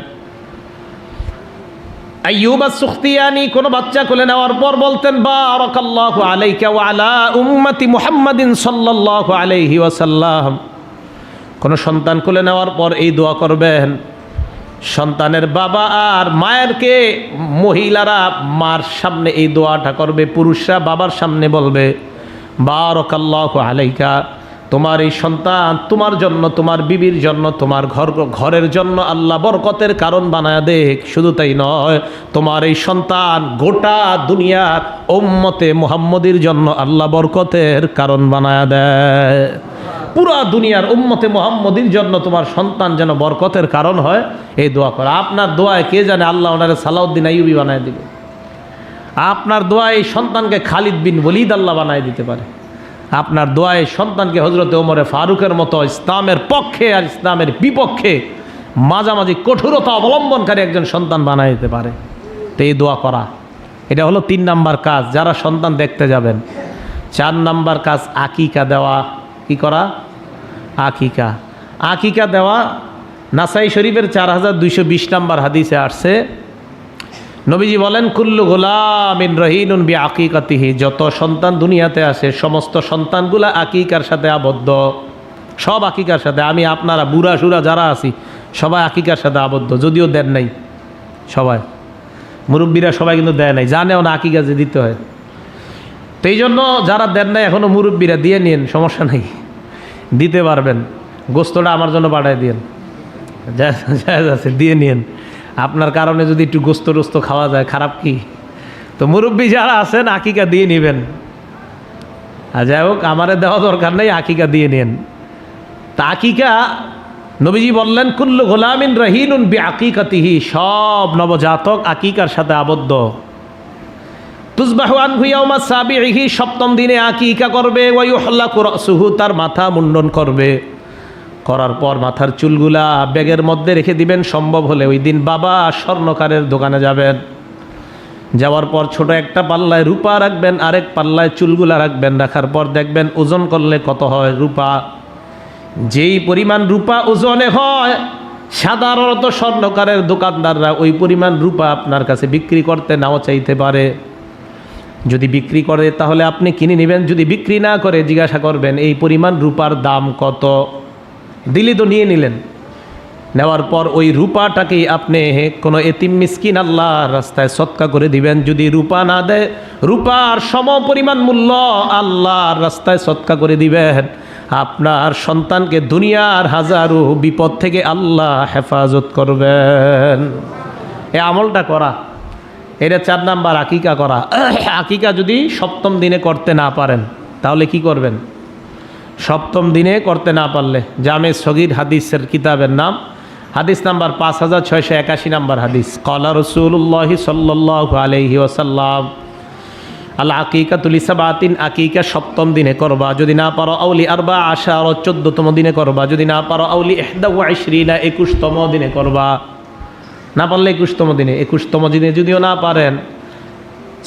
আইয়ুব আস-সুখতিয়ানি কোন বাচ্চা কোলে নেওয়ার পর বলতেন, বারাকাল্লাহু আলাইকা ওয়া আলা উম্মতি মুহাম্মাদিন সাল্লাল্লাহু আলাইহি ওয়াসাল্লাম। কোন সন্তান কোলে নেওয়ার পর এই দোয়া করবেন। সন্তানের বাবা আর মায়েরকে, মহিলারা মার সামনে এই দোয়াটা করবে, পুরুষরা বাবার সামনে বলবে, বারাকাল্লাহু আলাইকা, তোমার এই সন্তান তোমার জন্য, তোমার বিবির জন্য, তোমার ঘরের জন্য আল্লাহ বরকতের কারণ বানায় দেখ। শুধু তাই নয়, তোমার এই সন্তান গোটা দুনিয়ার উম্মতে মুহাম্মদীর জন্য আল্লাহ বরকতের কারণ বানায় দেয়। পুরা দুনিয়ার উম্মতে মুহাম্মদীর জন্য তোমার সন্তান যেন বরকতের কারণ হয়, এই দোয়া করা। আপনার দোয়ায় কে জানে আল্লাহ ওনারে সালাউদ্দিন আইয়ুবী বানায় দিবে। আপনার দোয়ায় এই সন্তানকে খালিদ বিন ওয়ালিদ আল্লাহ বানায় দিতে পারে। আপনার দোয়ায় সন্তানকে হজরতে ওমরে ফারুকের মতো ইসলামের পক্ষে আর ইসলামের বিপক্ষে মাঝামাঝি কঠোরতা অবলম্বনকারী একজন সন্তান বানায় দিতে পারে। তো এই দোয়া করা, এটা হলো 3 নাম্বার কাজ যারা সন্তান দেখতে যাবেন। 4 নাম্বার কাজ আকিকা দেওয়া। কি করা? আকিকা। আকিকা দেওয়া নাসাই শরীফের 4220 নাম্বার হাদিসে আসছে, নবীজি বলেন, কুল্লু গুলামিন রহিনুন বি আকিকাতিহি, যত সন্তান দুনিয়াতে আসে সমস্ত সন্তানগুলা আকিকার সাথে আবদ্ধ। সব আকিকার সাথে। আমি আপনারা বুড়া সুরা যারা আছি সবাই আকিকার সাথে আবদ্ধ, যদিও দেন নাই সবাই, মুরব্বীরা সবাই কিন্তু দেয় নাই, জানেও না আকিকা যে দিতে হয়। তো এই জন্য যারা দেন নাই এখনও মুরব্বীরা দিয়ে নিন, সমস্যা নেই, দিতে পারবেন। গোস্তটা আমার জন্য পাঠায় দিন, জায়েজ আছে, দিয়ে নিন। আপনার কারণে যদি একটু গোস্ত টোস্ত খাওয়া যায়, খারাপ কি? তো মুরব্বী যারা আছেন আকিকা দিয়ে নেবেন। আর যাই হোক, আমারে দেওয়া দরকার নেই, আকিকা দিয়ে নেন। তা আকিকা নবীজি বললেন, কুল্লু গোলামিন রহিনুন বি আকিকাতিহি, সব নবজাতক আকিকার সাথে আবদ্ধ। তুসবাহু আনহু ইয়াউমা সাবিহি, 7ম দিনে আকিকা করবে। ওয়া ইউহলাকু রাসুহু, তার মাথা মুন্ডন করবে। করার পর মাথার চুলগুলা ব্যাগের মধ্যে রেখে দিবেন। সম্ভব হলে ওই দিন বাবা স্বর্ণকারের দোকানে যাবেন, যাওয়ার পর ছোট একটা পাল্লায় রূপা রাখবেন, আরেক পাল্লায় চুলগুলা রাখবেন। রাখার পর দেখবেন ওজন করলে কত হয় রূপা। যেই পরিমাণ রূপা ওজনে হয়, সাধারণত স্বর্ণকারের দোকানদাররা ওই পরিমাণ রূপা আপনার কাছে বিক্রি করতে নাও চাইতে পারে। যদি বিক্রি করে তাহলে আপনি কিনে নেবেন, যদি বিক্রি না করে জিজ্ঞাসা করবেন এই পরিমাণ রূপার দাম কত। দিলি তো নিয়ে নিলেন, নেওয়ার পর ওই রূপাটাকেই আপনি কোনো এতিম মিসকিন আল্লাহর রাস্তায় সদকা করে দিবেন। যদি রূপা না দেয়, রূপার সম পরিমাণ মূল্য আল্লাহর রাস্তায় সদকা করে দিবেন। আপনার সন্তানকে দুনিয়ার হাজারো বিপদ থেকে আল্লাহ হেফাজত করবেন। এই আমলটা করা, এটা 4 নাম্বার আকিকা করা। আকিকা যদি সপ্তম দিনে করতে না পারেন তাহলে কি করবেন? সপ্তম দিনে করতে না পারলে জামে সগীর হাদিসের কিতাবের নাম, হাদিস নাম্বার 5681 নাম্বার হাদিস, ক্বালা রাসূলুল্লাহ সাল্লাল্লাহু আলাইহি ওয়াসাল্লাম আল আকিকাতুল সাবাতিন, আকিকা সপ্তম দিনে করবা। যদি না পারো আউলি আরবা আশার, 14তম দিনে করবা। যদি না পারো আউলি 21 21তম দিনে করবা। না পারলে 21তম দিনে। 21তম দিনে যদিও না পারেন,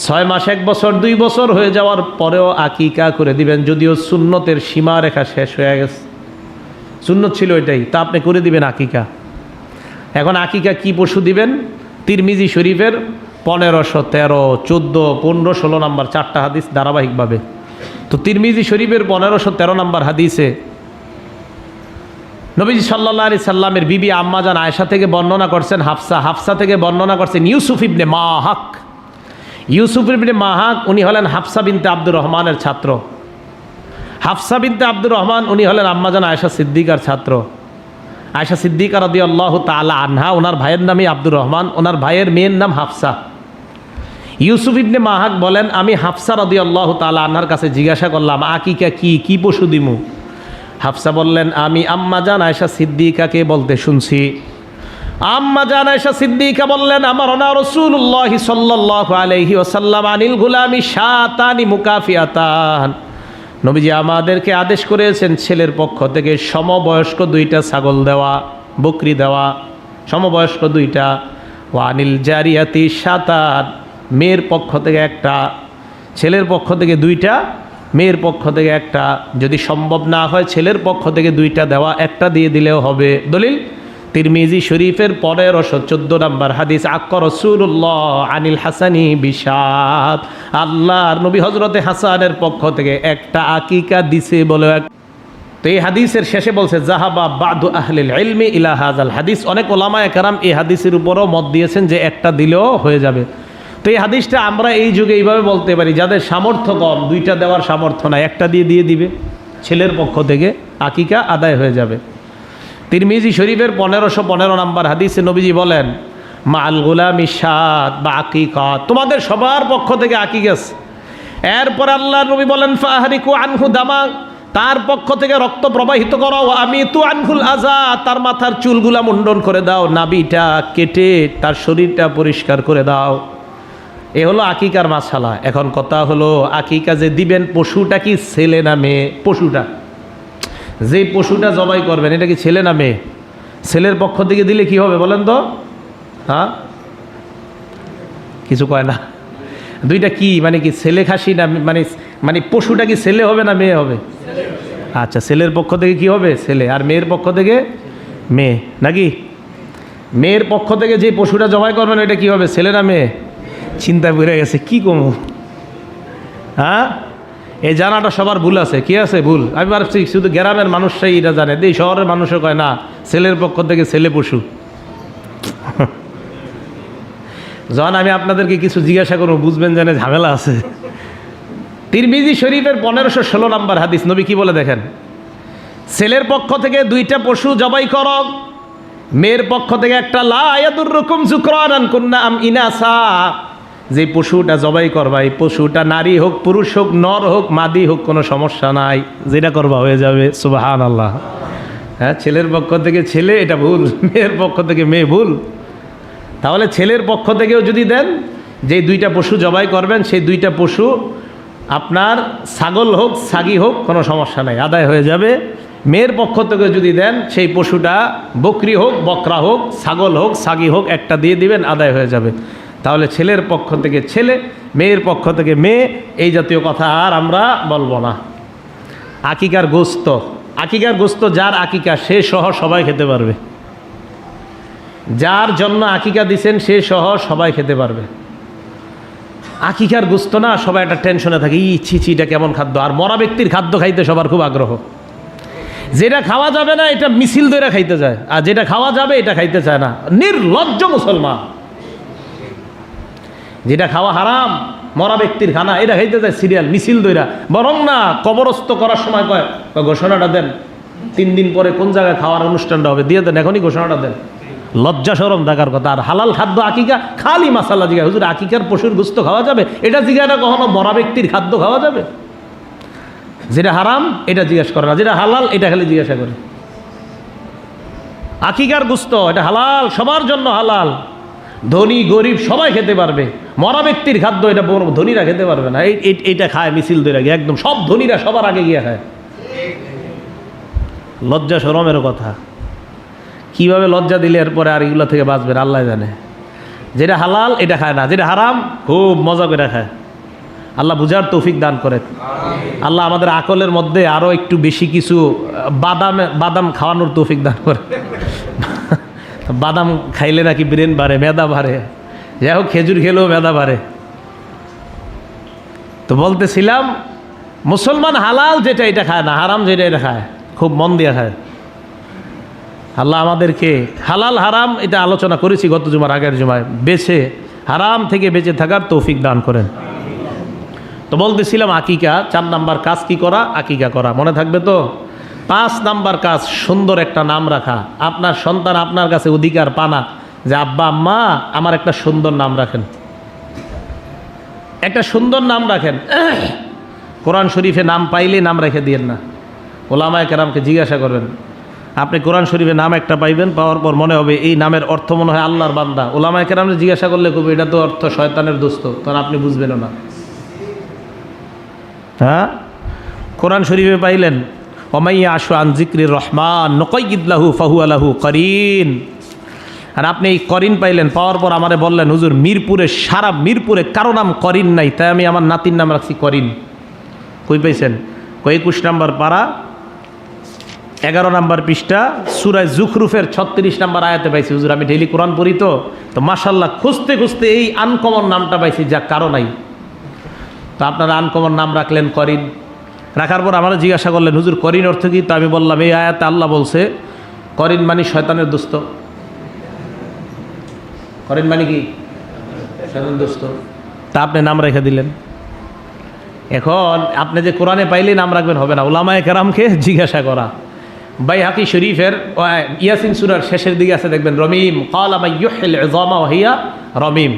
6 মাস 1 বছর 2 বছর হয়ে যাওয়ার পরেও আকিকা করে দিবেন। যদিও সুন্নতের সীমারেখা শেষ হয়ে গেছে, সুন্নত ছিল এটাই, তা আপনি করে দিবেন আকিকা। এখন আকিকা কি পশু দিবেন? তিরমিজি শরীফের 15, 13, 14, 15, 16 নাম্বার 4টা হাদিস ধারাবাহিকভাবে। তো তিরমিজি শরীফের 1513 নাম্বার হাদিসে নবীজি সাল্লাল্লাহু আলাইহি সাল্লামের বিবি আম্মাজান আয়েশা থেকে বর্ণনা করছেন হাফসা, হাফসা থেকে বর্ণনা করছেন ইউসুফ ইবনে মাহাক। ইউসুফ ইবনে মাহাক উনি হলেন হাফসা বিনতে আব্দুর রহমানের ছাত্র। হাফসা বিনতে আব্দুর রহমান উনি হলেন আম্মাজান আয়েশা সিদ্দিকার ছাত্র। আয়েশা সিদ্দিকা রাদিয়াল্লাহু তাআলা আনহা, ওনার ভাইয়ের নামই আব্দুর রহমান, ওনার ভাইয়ের মেয়ের নাম হাফসা। ইউসুফ ইবনে মাহাক বলেন, আমি হাফসা রাদিয়াল্লাহু তাআলা আনহার কাছে জিজ্ঞাসা করলাম আকিকা কি পশু দিমু? হাফসা বললেন, আমি আম্মাজান আয়েশা সিদ্দিকাকে বলতে শুনছি। আম্মাজান আয়েশা সিদ্দিকা বললেন, আমারনা রাসূলুল্লাহ সাল্লাল্লাহু আলাইহি ওয়াসাল্লাম আনিল গুলামি শাতানি মুকাফিয়াতান, নবীজি আমাদেরকে আদেশ করেছেন ছেলের পক্ষ থেকে সমবয়স্ক 2টা ছাগল দেওয়া, বকরি দেওয়া, সমবয়স্ক 2টা। ওয়ানিল জারিয়াতি শাতান, মেয়ের পক্ষ থেকে 1টা, ছেলের পক্ষ থেকে 2টা, মেয়ের পক্ষ থেকে 1টা। যদি সম্ভব না হয় ছেলের পক্ষ থেকে 2টা দেওয়া, 1টা দিয়ে দিলেও হবে। দলিল তিরমিজি শরীফের 1514 নাম্বার হাদিস, আক্কা রাসূলুল্লাহ আনিল হাসানি বিশাত, আল্লাহর নবী হযরতে হাসানের পক্ষ থেকে 1টা আকিকা দিছে বলে। তো এই হাদিসের শেষে বলছে জাহাবা বাদু আহলিল ইলমি ইলা হাযাল হাদিস, অনেক ওলামায়ে কেরাম এই হাদিসের উপরও মত দিয়েছেন যে 1টা দিলেও হয়ে যাবে। তো এই হাদিসটা আমরা এই যুগে এইভাবে বলতে পারি, যাদের সামর্থ্য কম, 2টা দেওয়ার সামর্থ্য নাই, 1টা দিয়ে দিবে, ছেলের পক্ষ থেকে আকিকা আদায় হয়ে যাবে। তিরমিজি শরীফের 1515 নাম্বার হাদিসে নবীজি বলেন, মাল গুলামি শাত বা আকিকা, তোমাদের সবার পক্ষ থেকে আকিকা। এরপর আল্লাহর নবী বলেন, ফাহরিকু আনহু দামা, তার পক্ষ থেকে রক্ত প্রবাহিত করো। আমি তু আনহুল আজা, তার মাথার চুলগুলা মুন্ডন করে দাও, নাভিটা কেটে তার শরীরটা পরিষ্কার করে দাও। এ হলো আকিকার মাসালা। এখন কথা হলো, আকিকা যে দিবেন পশুটা কি ছেলে না মেয়ে? পশুটা, যে পশুটা জবাই করবেন এটা কি ছেলে না মেয়ে? ছেলের পক্ষ থেকে দিলে কি হবে বলেন তো? হ্যাঁ, কিছু কয় না। 2টা কি মানে কি ছেলে খাসি না মানে পশুটা কি ছেলে হবে না মেয়ে হবে? আচ্ছা, ছেলের পক্ষ থেকে কি হবে? ছেলে। আর মেয়ের পক্ষ থেকে মেয়ে, নাকি? মেয়ের পক্ষ থেকে যে পশুটা জবাই করবেন এটা কি হবে, ছেলে না মেয়ে? চিন্তা করে গেছে কি কমু। হ্যাঁ, এই জানাটা সবার ভুল আছে। কি আছে ভুল? আমি ভাবছি শুধু গ্রামের মানুষরাই এটা জানে, এই শহরের মানুষও কয় না ছেলের পক্ষ থেকে ছেলে পশু। যখন আমি আপনাদেরকে কিছু জিজ্ঞাসা করবো বুঝবেন জানে ঝামেলা আছে। তিরমিজি শরীফের 1516 নাম্বার হাদিস, নবী কি বলে দেখেন, ছেলের পক্ষ থেকে 2টা পশু জবাই করো, মেয়ের পক্ষ থেকে 1টা। লা ইয়াদুররুকুম যুকরানান কুন্না আম ইনাসা, যে পশুটা জবাই করবা এই পশুটা নারী হোক পুরুষ হোক নর হোক মাদি হোক কোনো সমস্যা নাই, যেটা করবা হয়ে যাবে। সুবহানাল্লাহ। হ্যাঁ, ছেলের পক্ষ থেকে ছেলে এটা ভুল, মেয়ের পক্ষ থেকে মেয়ে ভুল। তাহলে ছেলের পক্ষ থেকেও যদি দেন, যে 2টা পশু জবাই করবেন সেই 2টা পশু আপনার ছাগল হোক ছাগি হোক কোনো সমস্যা নাই, আদায় হয়ে যাবে। মেয়ের পক্ষ থেকে যদি দেন সেই পশুটা বকরি হোক বকরা হোক ছাগল হোক ছাগি হোক 1টা দিয়ে দিবেন, আদায় হয়ে যাবে। তাহলে ছেলের পক্ষ থেকে ছেলে, মেয়ের পক্ষ থেকে মেয়ে, এই জাতীয় কথা আর আমরা বলবো না। আকিকার গোস্ত, আকিকার গোস্ত যার আকিকা সে সহ সবাই খেতে পারবে, যার জন্য আকিকা দিছেন সে সহ সবাই খেতে পারবে। আকিকার গোস্ত না সবাই একটা টেনশনে থাকে, ছি এটা কেমন খাদ্য। আর মরা ব্যক্তির খাদ্য খাইতে সবার খুব আগ্রহ। যেটা খাওয়া যাবে না এটা মিছিল ধরে খাইতে যায়, আর যেটা খাওয়া যাবে এটা খাইতে চায় না। নির্লজ্জ মুসলমান। যেটা খাওয়া হারাম, মরা ব্যক্তির খানা, এটা খাইতে যায় সিরিয়াল মিছিল দইরা। বরং না কবরস্থ করার সময় কয় ঘোষণাটা দেন, 3 দিন পরে কোন জায়গায় খাওয়ার অনুষ্ঠানটা হবে দিয়ে দেন, এখনই ঘোষণাটা দেন। লজ্জা শরম থাকার কথা। আর হালাল খাদ্য আকিকা, খালি মাসালা জিজ্ঞাসা, হুজুর আকিকার পশুর গোস্ত খাওয়া যাবে? এটা জিজ্ঞাসা কখনো মরা ব্যক্তির খাদ্য খাওয়া যাবে? যেটা হারাম এটা জিজ্ঞাসা করে না, যেটা হালাল এটা খালি জিজ্ঞাসা করে। আকিকার গোস্ত এটা হালাল, সবার জন্য হালাল, ধনী গরিব সবাই খেতে পারবে। মরা ব্যক্তির খাদ্য এটা ধনীরা খেতে পারবে না। এইটা খায় মিছিল ধরে গিয়ে, একদম সব ধনীরা সবার আগে গিয়ে খায়। লজ্জা শরমের কথা। কিভাবে লজ্জা দিলে এরপরে আর এগুলো থেকে বাঁচবেন আল্লাহ জানে। যেটা হালাল এটা খায় না, যেটা হারাম খুব মজা করে খায়। আল্লাহ বুঝার তৌফিক দান করে। আল্লাহ আমাদের আকলের মধ্যে আরও একটু বেশি কিছু বাদাম খাওয়ানোর তৌফিক দান করে। বাদাম খাইলে নাকি ব্রেন বাড়ে, মেধা বাড়ে। যাই হোক, খেজুর খেলেও মেধা বাড়ে। তো বলতেছিলাম, মুসলমান হালাল যেটা এটা খায় না, হারাম যেটা এটা খায়, খুব মন দিয়ে খায়। আল্লাহ আমাদেরকে হালাল হারাম এটা আলোচনা করেছি গত জুমার আগের জুমায়, বেছে হারাম থেকে বেঁচে থাকার তৌফিক দান করেন। তো বলতেছিলাম আকিকা, 4 নাম্বার কাজ কি করা? আকিকা করা। মনে থাকবে তো? 5 নাম্বার কাজ সুন্দর একটা নাম রাখা। আপনার সন্তান আপনার কাছে অধিকার পানা যে আব্বা আম্মা আমার একটা সুন্দর নাম রাখেন, একটা সুন্দর নাম রাখেন। কোরআন শরীফে নাম পাইলে নাম রেখে দিয়েন না। ওলামায়ে কেরামকে জিজ্ঞাসা করবেন, আপনি কোরআন শরীফে নাম একটা পাইবেন, পাওয়ার পর মনে হবে এই নামের অর্থ মনে হয় আল্লাহর বান্দা। ওলামায়ে কেরামকে জিজ্ঞাসা করলে কবি এটা তো অর্থ শয়তানের দোস্ত, তখন আপনি বুঝবেনও না। হ্যাঁ, কোরআন শরীফে পাইলেন ওমাইয়া আশু আন জিক্রির রহমান নকাইয়িদ লাহু ফাহুয়া লাহু করিন। আর আপনি এই করিন পাইলেন, পাওয়ার পর আমারে বললেন হুজুর মিরপুরে, সারা মিরপুরে কারো নাম করিন নাই, তাই আমি আমার নাতির নাম রাখছি করিন। কই পাইছেন? 21 নম্বর পারা 11 নম্বর পৃষ্ঠা সূরা যুখরুফের 36 নম্বর আয়াতে পাইছি। হুজুর আমি ডেইলি কোরআন পড়ি তো মাশাআল্লাহ খুঁজতে খুঁজতে এই আনকমন নামটা পাইছি, যা কারো নাই। তো আপনারা আনকমন নাম রাখলেন করিন। রাখার পর আমারও জিজ্ঞাসা করলেন হুজুর করিন অর্থ কি? তো আমি বললাম এই আয়াতে আল্লাহ বলছে করিন মানে শয়তানের দোস্ত। করিন মানে কি? শয়তানের দোস্ত। তা আপনি নাম রেখে দিলেন। এখন আপনি যে কোরআনে পাইলে নাম রাখবেন হবে না, উলামায়ে কেরামকে জিজ্ঞাসা করা। বাইহাকি শরীফের ইয়াসিন সূরার শেষের দিকে আছে, দেখবেন রমিম ক্বালা মান ইউহিল ইযামা ওয়া হিয়া রমিম।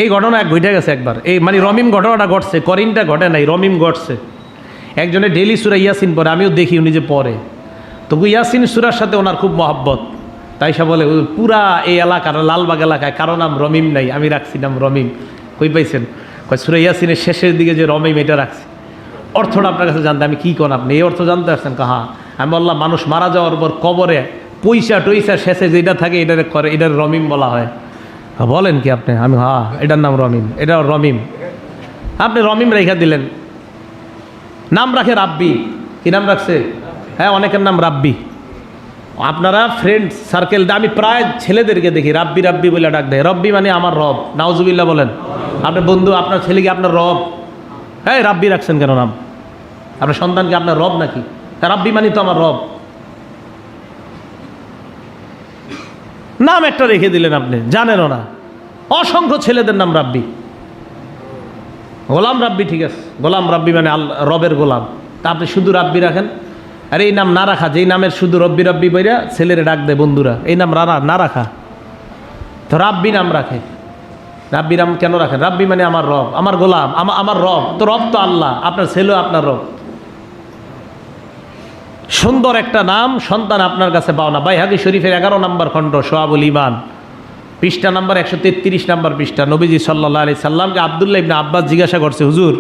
এই ঘটনা ঘটে গেছে একবার। এই মানে রমিম ঘটনাটা ঘটছে, করিনটা ঘটে নাই, রমিম ঘটছে। একজনে ডেইলি সূরা ইয়াসিন পড়ে, আমিও দেখি উনি যে পড়ে। তবু ইয়াসিন সূরার সাথে ওনার খুব মহব্বত। তাই সে বলে পুরা এই এলাকার লালবাগ এলাকায় কারো নাম রমিম নাই, আমি রাখছি নাম রমিম। কই পাইছেন? কয় সূরা ইয়াসিনের শেষের দিকে যে রমিম এটা রাখছি। অর্থটা আপনার কাছে জানতে, আমি কী কোন আপনি এই অর্থ জানতে আসছেন? কাহা আমি বললাম মানুষ মারা যাওয়ার পর কবরে পয়সা টইসা শেষে যেটা থাকে এটার করে, এটার রমিম বলা হয়। বলেন কি আপনি? আমি হ্যাঁ এটার নাম রমিম, এটা রমিম। আপনি রমিম রেখা দিলেন। নাম রাখে রাব্বি। কি নাম রাখছে? হ্যাঁ, অনেকের নাম রাব্বি। আপনারা ফ্রেন্ড সার্কেল, আমি প্রায় ছেলেদেরকে দেখি রাব্বি রাব্বি বলে ডাক দেয়। রব্বি মানে আমার রব, নাউজুবিল্লাহ বলেন। আপনার বন্ধু আপনার ছেলেকে আপনার রব, হ্যাঁ রাব্বি রাখছেন কেন নাম? আপনার সন্তানকে আপনার রব নাকি? তা রাব্বি মানে তো আমার রব। নাম একটা রেখে দিলেন, আপনি জানেনও না। অসংখ্য ছেলেদের নাম রাব্বি। গোলাম রাব্বি, ঠিক আছে, গোলাম রাব্বি মানে রবের গোলাম। তা আপনি শুধু রাব্বি রাখেন। আর এই নাম না রাখা, যেই নামের শুধু রব্বি রব্বি বইরা ছেলেরে ডাক দেয় বন্ধুরা, এই নাম না রাখা। তো রাব্বি নাম রাখে। রাব্বি নাম কেন রাখেন? রাব্বি মানে আমার রব, আমার গোলাম, আমার রব। তো রব তো আল্লাহ, আপনার ছেলেও আপনার রব। সুন্দর একটা নাম সন্তান আপনার কাছে পাওনা। বাইহাকি শরীফের 11 নম্বর খণ্ড শোয়াবুল ঈমান পৃষ্ঠা নাম্বার 133 নম্বর পৃষ্ঠা। নবীজি সাল্লাল্লাহু আলাইহি সাল্লামকে আব্দুল্লাহ ইবনে আব্বাস জিজ্ঞাসা করছে, হুজুর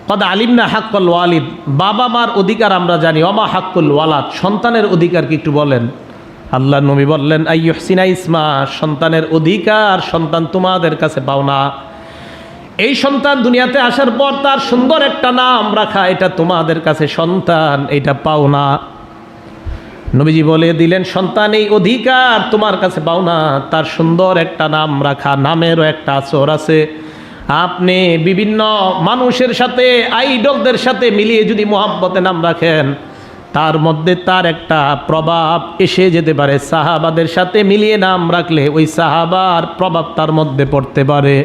কদ আলিমনা হাক্কুল ওয়ালিদ, বাবা মার অধিকার আমরা জানি, ওমা হাক্কুল ওয়ালাদ, সন্তানের অধিকার কি একটু বলেন? আল্লাহ নবী বললেন আইয়ুহসিনা ইসমা, সন্তানের অধিকার সন্তান তোমাদের কাছে পাওনা। এই সন্তান দুনিয়াতে আসার পর তার সুন্দর একটা নাম রাখা, এটা তোমাদের কাছে সন্তান, এটা পাওনা। নবীজি বলে দিলেন সন্তান এই অধিকার তোমার কাছে পাওনা, তার সুন্দর একটা নাম রাখা। নামেরও একটা আসর আছে। আপনি বিভিন্ন মানুষের সাথে, আইডলদের সাথে মিলিয়ে যদি মোহাব্বতে নাম রাখেন, তার মধ্যে তার একটা প্রভাব এসে যেতে পারে, সাহাবাদের সাথে মিলিয়ে নাম রাখলে ওই সাহাবার প্রভাব তার মধ্যে পড়তে পারে।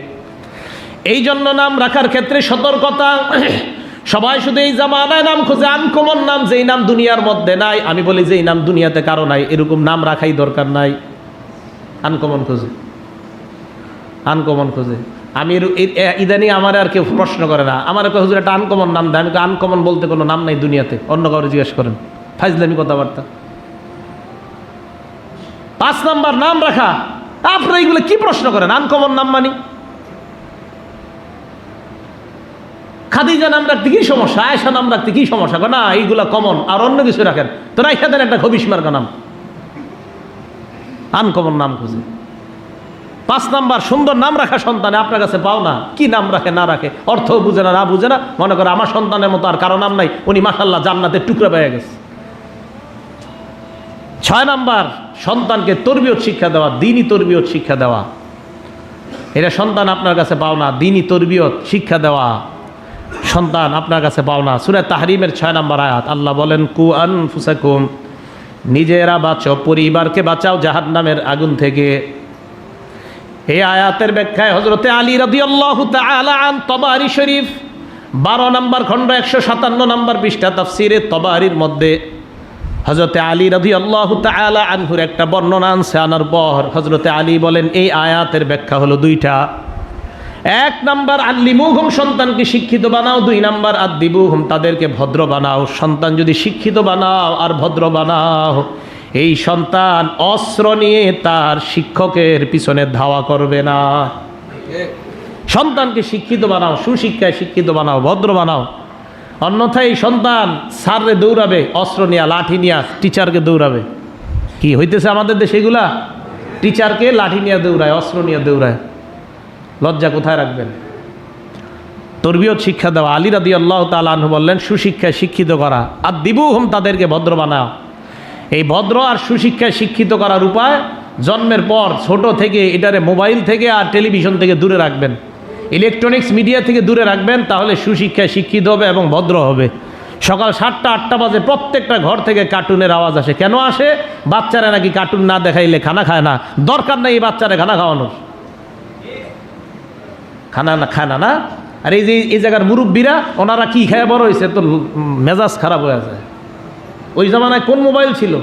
এই জন্য নাম রাখার ক্ষেত্রে সতর্কতা। সবাই শুধু এই জামানায় নাম খোঁজে, আনকমন নাম, যেই নাম দুনিয়ার মধ্যে নাই। আমি বলি যে এই নাম দুনিয়াতে কারো নাই, এরকম নাম রাখাই দরকার নাই। আনকমন খোঁজে, আনকমন খোঁজে। আমি ইদানি আমার আর কেউ প্রশ্ন করে না, আমার হুজুর একটা আনকমন নাম দেয়। আমি আনকমন বলতে কোনো নাম নাই দুনিয়াতে, অন্য কাউরে জিজ্ঞেস করেন। ফাইজলামি কথাবার্তা। 5 নাম্বার নাম রাখা, আপনারা এইগুলো কি প্রশ্ন করেন? আনকমন নাম মানি খাদিজা নাম রাখতে কি সমস্যা, আয়েশা নাম রাখতে কি সমস্যা? না, এইগুলা কমন, আর অন্য কিছু রাখেন তো রাইখা দেন একটা খবিশ মার্কা নাম। আনকমন নাম খুঁজে। 5 নাম্বার সুন্দর নাম রাখা সন্তানে আপনার কাছে পাও না। কি নাম রাখে না রাখে, অর্থ বুঝে না, না বুঝে না, মনে করে আমার সন্তানের মতো আর কারো নাম নাই, উনি মাশাআল্লাহ জান্নাতের টুকরা পেয়ে গেছে। 6 নাম্বার সন্তানকে তরবিয়ত শিক্ষা দেওয়া, দ্বীনি তরবিয়ত শিক্ষা দেওয়া। এটা সন্তান আপনার কাছে পাও না, দ্বীনি তরবিয়ত শিক্ষা দেওয়া সন্তান আপনার কাছে পাও না। সূরা তাহরিমের 6 নাম্বার আয়াত, আল্লাহ বলেন কু আনফুসাকুম, নিজেরা বাঁচো, পরিবারকে বাঁচাও জাহান্নামের আগুন থেকে। এই আয়াতের ব্যাখ্যায় হযরতে আলী রাদিয়াল্লাহু তাআলা আন, তবারি শরীফ 12 নম্বর খণ্ড 157 নম্বর পৃষ্ঠা, তাফসিরে তবারির মধ্যে হযরতে আলী রাদিয়াল্লাহু তাআলা আনহুর একটা বর্ণনা আনছে। আনার পর হযরতে আলী বলেন এই আয়াতের ব্যাখ্যা হলো 2টা। 1 নাম্বার আল্লিমুহুম, সন্তানকে শিক্ষিত বানাও। 2 নাম্বার আদ্দিবুহুম, তাদেরকে ভদ্র বানাও। সন্তান যদি শিক্ষিত বানাও আর ভদ্র বানাও, এই সন্তান অস্ত্র নিয়ে তার শিক্ষকের পিছনে ধাওয়া করবে না। সন্তানকে শিক্ষিত বানাও, সুশিক্ষায় শিক্ষিত বানাও, ভদ্র বানাও। অন্যথায় এই সন্তান স্যাররে দৌড়াবে, অস্ত্র নিয়ে, লাঠি নিয়ে টিচারকে দৌড়াবে। কি হইতেছে আমাদের দেশে এগুলা? টিচারকে লাঠি নিয়ে দৌড়ায়, অস্ত্র নিয়ে দৌড়ায়। লজ্জা কোথায় রাখবেন? তরবিয়ত শিক্ষা দেওয়া। আলী রাদিয়াল্লাহু তাআলা আনহু বললেন সুশিক্ষায় শিক্ষিত করা। আর দিবুহুম, তাদেরকে ভদ্র বানাও। এই ভদ্র আর সুশিক্ষায় শিক্ষিত করার উপায়, জন্মের পর ছোট থেকে এটারে মোবাইল থেকে আর টেলিভিশন থেকে দূরে রাখবেন, ইলেকট্রনিক্স মিডিয়া থেকে দূরে রাখবেন, তাহলে সুশিক্ষায় শিক্ষিত হবে এবং ভদ্র হবে। সকাল 7টা 8টা বাজে প্রত্যেকটা ঘর থেকে কার্টুনের আওয়াজ আসে। কেন আসে? বাচ্চারা নাকি কার্টুন না দেখাইলে খানা খায় না। দরকার নেই এই বাচ্চারা খানা খাওয়ানোর, খানা না খায় না। আর এই যে এই জায়গার মুরব্বীরা, ওনারা কি খেয়ে বড় হয়েছে, তো মেজাজ খারাপ হয়ে যায়। ওই জামানায় কোন মোবাইল ছিল?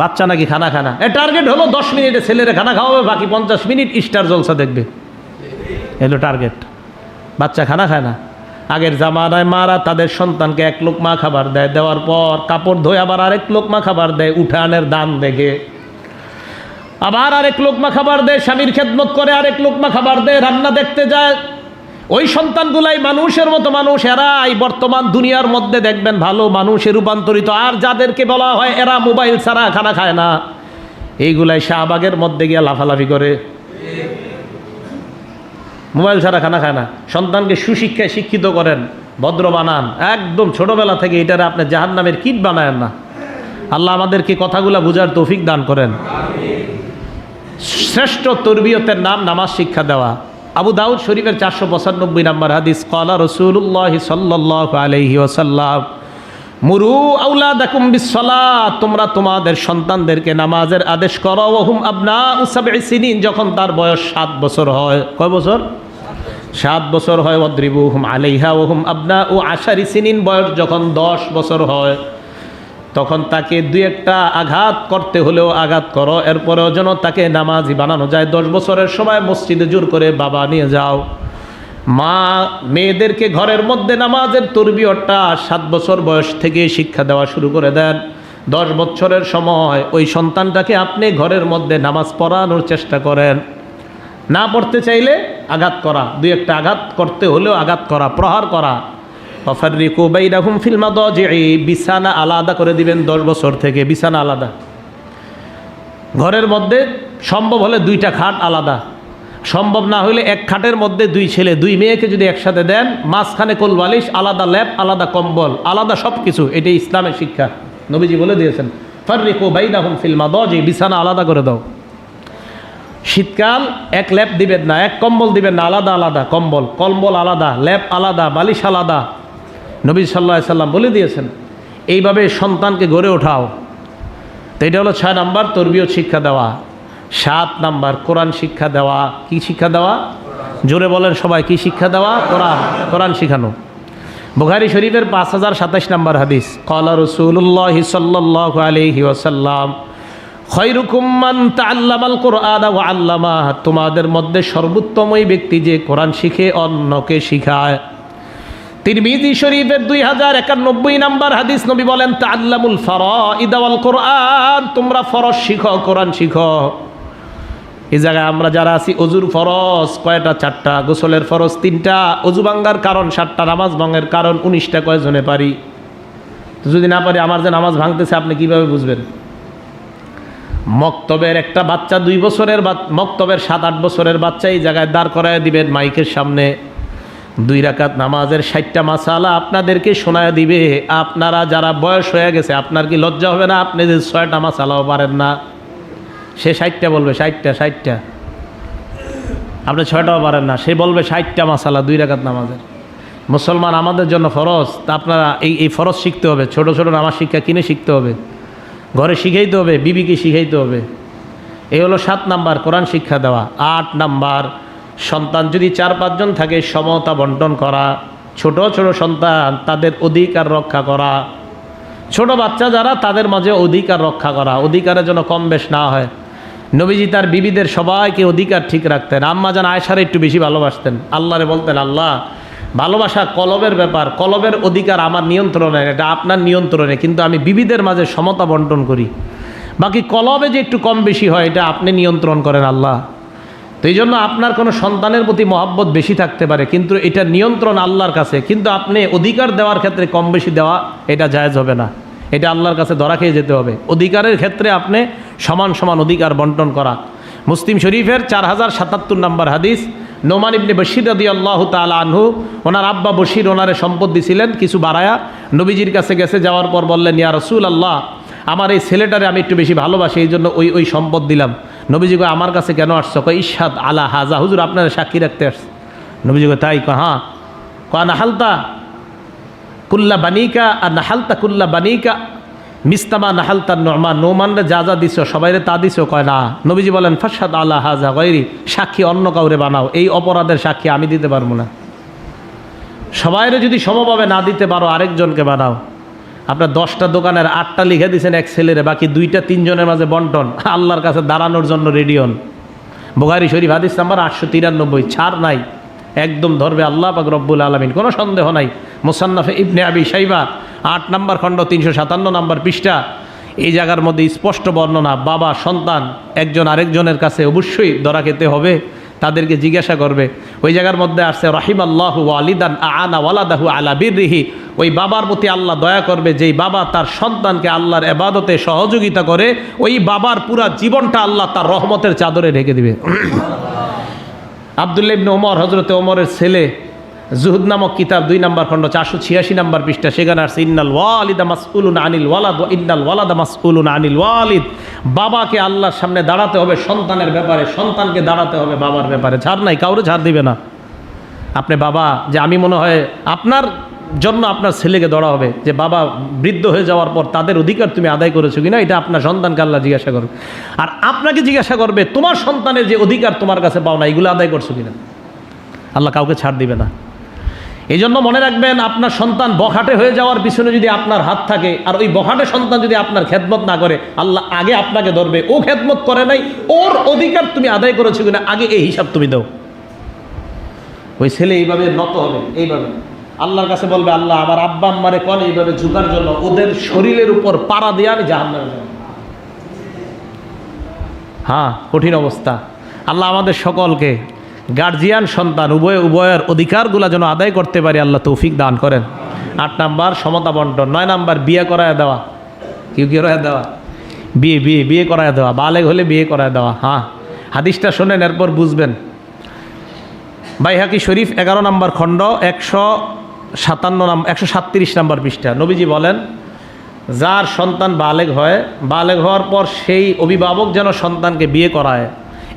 বাচ্চা নাকি খানা খায় না। টার্গেট হলো 10 মিনিটে ছেলেরা খানা খাওয়াবে, বাকি 50 মিনিট স্টার জলসা দেখবে। এলো টার্গেট। বাচ্চা খানা খায় না। আগের জামানায় মারা তাদের সন্তানকে 1 লোকমা খাবার দেয়, দেওয়ার পর কাপড় ধোয় আবার আরেক লোকমা খাবার দেয়, উঠানের দান দেখে। আবার আরেক লোকমা খাবার দেয়, স্বামীর খেদমত করে আরেক লোকমা খাবার দেয়, রান্না দেখতে যায়। ওই সন্তানগুলাই মানুষের মতো মানুষ। এরাই বর্তমান দুনিয়ার মধ্যে দেখবেন ভালো মানুষে রূপান্তরিত। আর যাদেরকে বলা হয় এরা মোবাইল ছাড়া খানা খায় না, এইগুলাই শাহবাগের মধ্যে গিয়ে লাফালাফি করে, মোবাইল ছাড়া খানা খায় না। সন্তানকে সুশিক্ষায় শিক্ষিত করেন, ভদ্র বানান, একদম ছোটবেলা থেকে। এটারে আপনি জাহান্নামের কীট বানায়েন না। আল্লাহ আমাদেরকে কথাগুলা বুঝার তৌফিক দান করেন। শ্রেষ্ঠ তরবিয়তের নাম নামাজ শিক্ষা দেওয়া। আবু দাউদ শরীফের 495 নম্বর হাদিস, ক্বালা রাসূলুল্লাহ সাল্লাল্লাহু আলাইহি ওয়াসাল্লাম মুরু আওলাদাকুম বিসসালাত, তোমরা তোমাদের সন্তানদেরকে নামাজের আদেশ করো। ওহুম আবনাউ 7 সিনিন, যখন তার বয়স 7 বছর হয়। কয় বছর? 7 বছর হয়। ওয়াদরিবুহুম আলাইহা ওহুম আবনাউ 10 সিনিন, বয়স যখন 10 বছর হয় তখন তাকে 2-একটা আঘাত করতে হলেও আঘাত করো, এরপরেও যেন তাকে নামাজি বানানো যায়। 10 বছরের সময় মসজিদে জোর করে বাবা নিয়ে যাও। মা মেয়েদেরকে ঘরের মধ্যে নামাজের তরবিয়তটা 7 বছর বয়স থেকে শিক্ষা দেওয়া শুরু করে দেন। 10 বছরের সময় ওই সন্তানটাকে আপনি ঘরের মধ্যে নামাজ পড়ানোর চেষ্টা করেন। না পড়তে চাইলে আঘাত করা, 2-একটা আঘাত করতে হলেও আঘাত করা, প্রহার করা। ফাফাররিকু বাইনাহুম ফিল মাদাজি'i, বিছানা আলাদা করে দিবেন 10 বছর থেকে, বিছানা আলাদা। ঘরের মধ্যে সম্ভব হলে 2টা খাট আলাদা, সম্ভব না হলে 1 খাটের মধ্যে 2 ছেলে 2 মেয়েকে যদি একসাথে দেন, মাঝখানে কোলবালিশ, আলাদা ল্যাপ, আলাদা কম্বল, আলাদা সব কিছু। এটাই ইসলামের শিক্ষা। নবীজি বলে দিয়েছেন ফাররিকু বাইনাহুম ফিল মাদাজি'i, বিছানা আলাদা করে দাও। শীতকাল 1 ল্যাপ দিবেন না, 1 কম্বল দিবেন না, আলাদা আলাদা কম্বল, কম্বল আলাদা, ল্যাপ আলাদা, বালিশ আলাদা। নবী সাল্লাল্লাহু আলাইহি সাল্লাম বলে দিয়েছেন। এইভাবে সন্তানকে গড়ে ওঠাও। তো এটা হলো 6 নাম্বার, তরবিয়ত শিক্ষা দেওয়া। 7 নাম্বার, কোরআন শিক্ষা দেওয়া। কি শিক্ষা দেওয়া? জোরে বলেন সবাই, কি শিক্ষা দেওয়া? কোরআন শিখানো। বুখারী শরীফের 5027 নাম্বার হাদিস, ক্বালা রাসূলুল্লাহ সাল্লাল্লাহু আলাইহি ওয়াসাল্লাম খায়রুকুম মান তাআল্লামাল কুরআনা ওয়া আল্লামাহ, তোমাদের মধ্যে সর্বোত্তম ওই ব্যক্তি যে কোরআন শিখে অন্যকে শিখায়। তিরমিজি শরীফের 2091 নাম্বার হাদিস, নবী বলেন তাআল্লামুল ফারাইদ ওয়াল কুরআন, তোমরা ফরজ শিখো, কোরআন শিখো। এই জায়গায় আমরা যারা আছি, অজুর ফরজ কয়টা? 4টা, গোসলের ফরজ 3টা, অজু ভাঙ্গার কারণ 7টা, নামাজ ভাঙের কারণ 19টা, কয়জনে পারি? তো যদি না পারি, আমার যে নামাজ ভাঙতেছে আপনি কিভাবে বুঝবেন? মক্তবের একটা বাচ্চা 2 বছরের, মক্তবের 7-8 বছরের বাচ্চা এই জায়গায় দাঁড় করায় দিবেন মাইকের সামনে, 2 রাকাত নামাজের 60টা মাসালা আপনাদেরকে শোনায় দিবে। আপনারা যারা বয়স হয়ে গেছে, আপনার কি লজ্জা হবে না? আপনি যে 6টা মাসালাও পারেন না, সে 60টা বলবে, 60টা আপনি 6টাও পারেন না, সে বলবে 60টা মাসালা 2 রাকাত নামাজের। মুসলমান আমাদের জন্য ফরজ, তা আপনারা এই ফরজ শিখতে হবে। ছোট ছোট নামাজ শিক্ষা কিনে শিখতে হবে, ঘরে শিখাইতে হবে, বিবিকে শিখাইতে হবে। এই হলো 7 নাম্বার, কোরআন শিক্ষা দেওয়া। 8 নাম্বার, সন্তান যদি 4-5 জন থাকে, সমতা বন্টন করা। ছোট ছোট সন্তান, তাদের অধিকার রক্ষা করা। ছোট বাচ্চা যারা, তাদের মাঝে অধিকার রক্ষা করা, অধিকারের জন্য কম বেশ না হয়। নবীজি তার বিবিদের সবাইকে অধিকার ঠিক রাখতেন। আম্মা জান আয়েশারে একটু বেশি ভালোবাসতেন। আল্লাহরে বলতেন, আল্লাহ, ভালোবাসা কলবের ব্যাপার, কলবের অধিকার আমার নিয়ন্ত্রণে, এটা আপনার নিয়ন্ত্রণে, কিন্তু আমি বিবিদের মাঝে সমতা বন্টন করি। বাকি কলবে যে একটু কম বেশি হয়, এটা আপনি নিয়ন্ত্রণ করেন আল্লাহ। তো এই জন্য আপনার কোনো সন্তানের প্রতি মহব্বত বেশি থাকতে পারে, কিন্তু এটা নিয়ন্ত্রণ আল্লাহর কাছে। কিন্তু আপনি অধিকার দেওয়ার ক্ষেত্রে কম বেশি দেওয়া, এটা জায়েজ হবে না, এটা আল্লাহর কাছে ধরা খেয়ে যেতে হবে। অধিকারের ক্ষেত্রে আপনি সমান সমান অধিকার বন্টন করা। মুসলিম শরীফের 4077 নাম্বার হাদিস, নোমান ইবনে বশির রাদিয়াল্লাহু তাআলা আনহু, ওনার আব্বা বশির ওনারে সম্পদ দিছিলেন কিছু বাড়ায়া। নবীজির কাছে গেছে, যাওয়ার পর বললেন, ইয়া রাসূলুল্লাহ, আমার এই ছেলেটারে আমি একটু বেশি ভালোবাসি, এই জন্য ওই সম্পদ দিলাম। নবীজি কয়, আমার কাছে কেন আসছো? কয়, ইশহাদ আলা হাজা, হুজুর আপনারা সাক্ষী রাখতে আসছে। নবীজি কয়, তাই? কয়, হ্যাঁ। কয়, নাহালতা কুল্লা বানিকা আর নাহালতা কুল্লা বানিকা মিস্তামা নাহালতা নোমান, নোমানরে যা যা দিছো সবাইরে তা দিছো? কয়, না। নবীজি বলেন, ফাশহাদ আলা হাজা গায়রি, সাক্ষী অন্য কাউরে বানাও, এই অপরাধের সাক্ষী আমি দিতে পারবো না। সবাইরে যদি সমভাবে না দিতে পারো, আরেকজনকে বানাও। আপনার 10টা দোকানের 8টা লিখে দিয়েছেন এক ছেলেরে, বাকি 2-3 জনের মাঝে বন্টন, আল্লাহর কাছে দাঁড়ানোর জন্য রেডি হন। বুখারী শরীফ হাদিস নাম্বার 893, ছাড় নাই, একদম ধরবে আল্লাহ পাক রব্বুল আলামিন, কোনো সন্দেহ নাই। মুসান্নাফে ইবনে আবি শাইবা 8 নাম্বার খণ্ড 357 নাম্বার পৃষ্ঠা, এই জায়গার মধ্যে স্পষ্ট বর্ণনা, বাবা সন্তান একজন আরেকজনের কাছে অবশ্যই ধরা খেতে হবে, তাদেরকে জিজ্ঞাসা করবে। ওই জায়গার মধ্যে আসছে, রাহিমাল্লাহু ওয়ালিদান আনা ওয়ালাদাহু আলা বিররিহি, ওই বাবার প্রতি আল্লাহ দয়া করবে, যেই বাবা তার সন্তানকে আল্লাহর ইবাদতে সহযোগিতা করে, ওই বাবার পুরা জীবনটা আল্লাহ তার রহমতের চাদরে ঢেকে দিবে। আব্দুল্লাহ ইবনে ওমর, হযরতে ওমরের ছেলে, জুহুদ নামক কিতাব 2 নাম্বার খণ্ড 486 নাম্বার পৃষ্ঠা, সেখানে আসছে, ইন্নাল ওয়ালিদা মাসউলুন আনিল ওয়ালাদ ওয়া ইন্নাল ওয়ালাদা মাসউলুন আনিল ওয়ালিদ। বাবাকে আল্লাহর সামনে দাঁড়াতে হবে সন্তানের ব্যাপারে, সন্তানকে দাঁড়াতে হবে বাবার ব্যাপারে। ছাড় নাই, কাউরে ছাড় দিবে না। আপনি বাবা, যে আমি মনে হয় আপনার জন্য আপনার ছেলেকে ধরা হবে, যে বাবা বৃদ্ধ হয়ে যাওয়ার পর তাদের অধিকার তুমি আদায় করেছো কিনা, এটা আপনার সন্তানকে আল্লাহ জিজ্ঞাসা করবে। আর আপনাকে জিজ্ঞাসা করবে, তোমার সন্তানের যে অধিকার তোমার কাছে পাও না, এগুলো আদায় করছো কিনা। আল্লাহ কাউকে ছাড় দিবে না। এই জন্য মনে রাখবেন, আপনার সন্তান বখাটে হয়ে যাওয়ার পিছনে যদি আপনার হাত থাকে, আর ওই বখাটে সন্তান যদি আপনার খেদমত না করে, আল্লাহ আগে আপনাকে ধরবে, ও খেদমত করে নাই, ওর অধিকার তুমি আদায় করেছো কিনা, আগে এই হিসাব তুমি দাও। ওই ছেলে এইভাবে নত হবে, এইভাবে আল্লাহর কাছে বলবে, আল্লাহ আমার আব্বা আম্মারে কোন এইভাবে ঝুঁকার জন্য ওদের শরীরের উপর পাড়া দিয়ে আমি জাহান্নামে যাব। হ্যাঁ, কঠিন অবস্থা। আল্লাহ আমাদের সকলকে, গার্জিয়ান সন্তান উভয়ের অধিকারগুলো যেন আদায় করতে পারি, আল্লাহ তৌফিক দান করেন। 8 নাম্বার, সমতা বন্টন। 9 নাম্বার, বিয়ে করায় দেওয়া। কি করায় দেওয়া? বিয়ে করায় দেওয়া, বালেগ হলে বিয়ে করায় দেওয়া। হ্যাঁ, হাদিসটা শোনেন, এরপর বুঝবেন। বাইহাকি শরীফ 11 নাম্বার খণ্ড 137 নাম্বার পৃষ্ঠা, নবীজি বলেন, যার সন্তান বালেগ হয়, বালেগ হওয়ার পর সেই অভিভাবক যেন সন্তানকে বিয়ে করায়।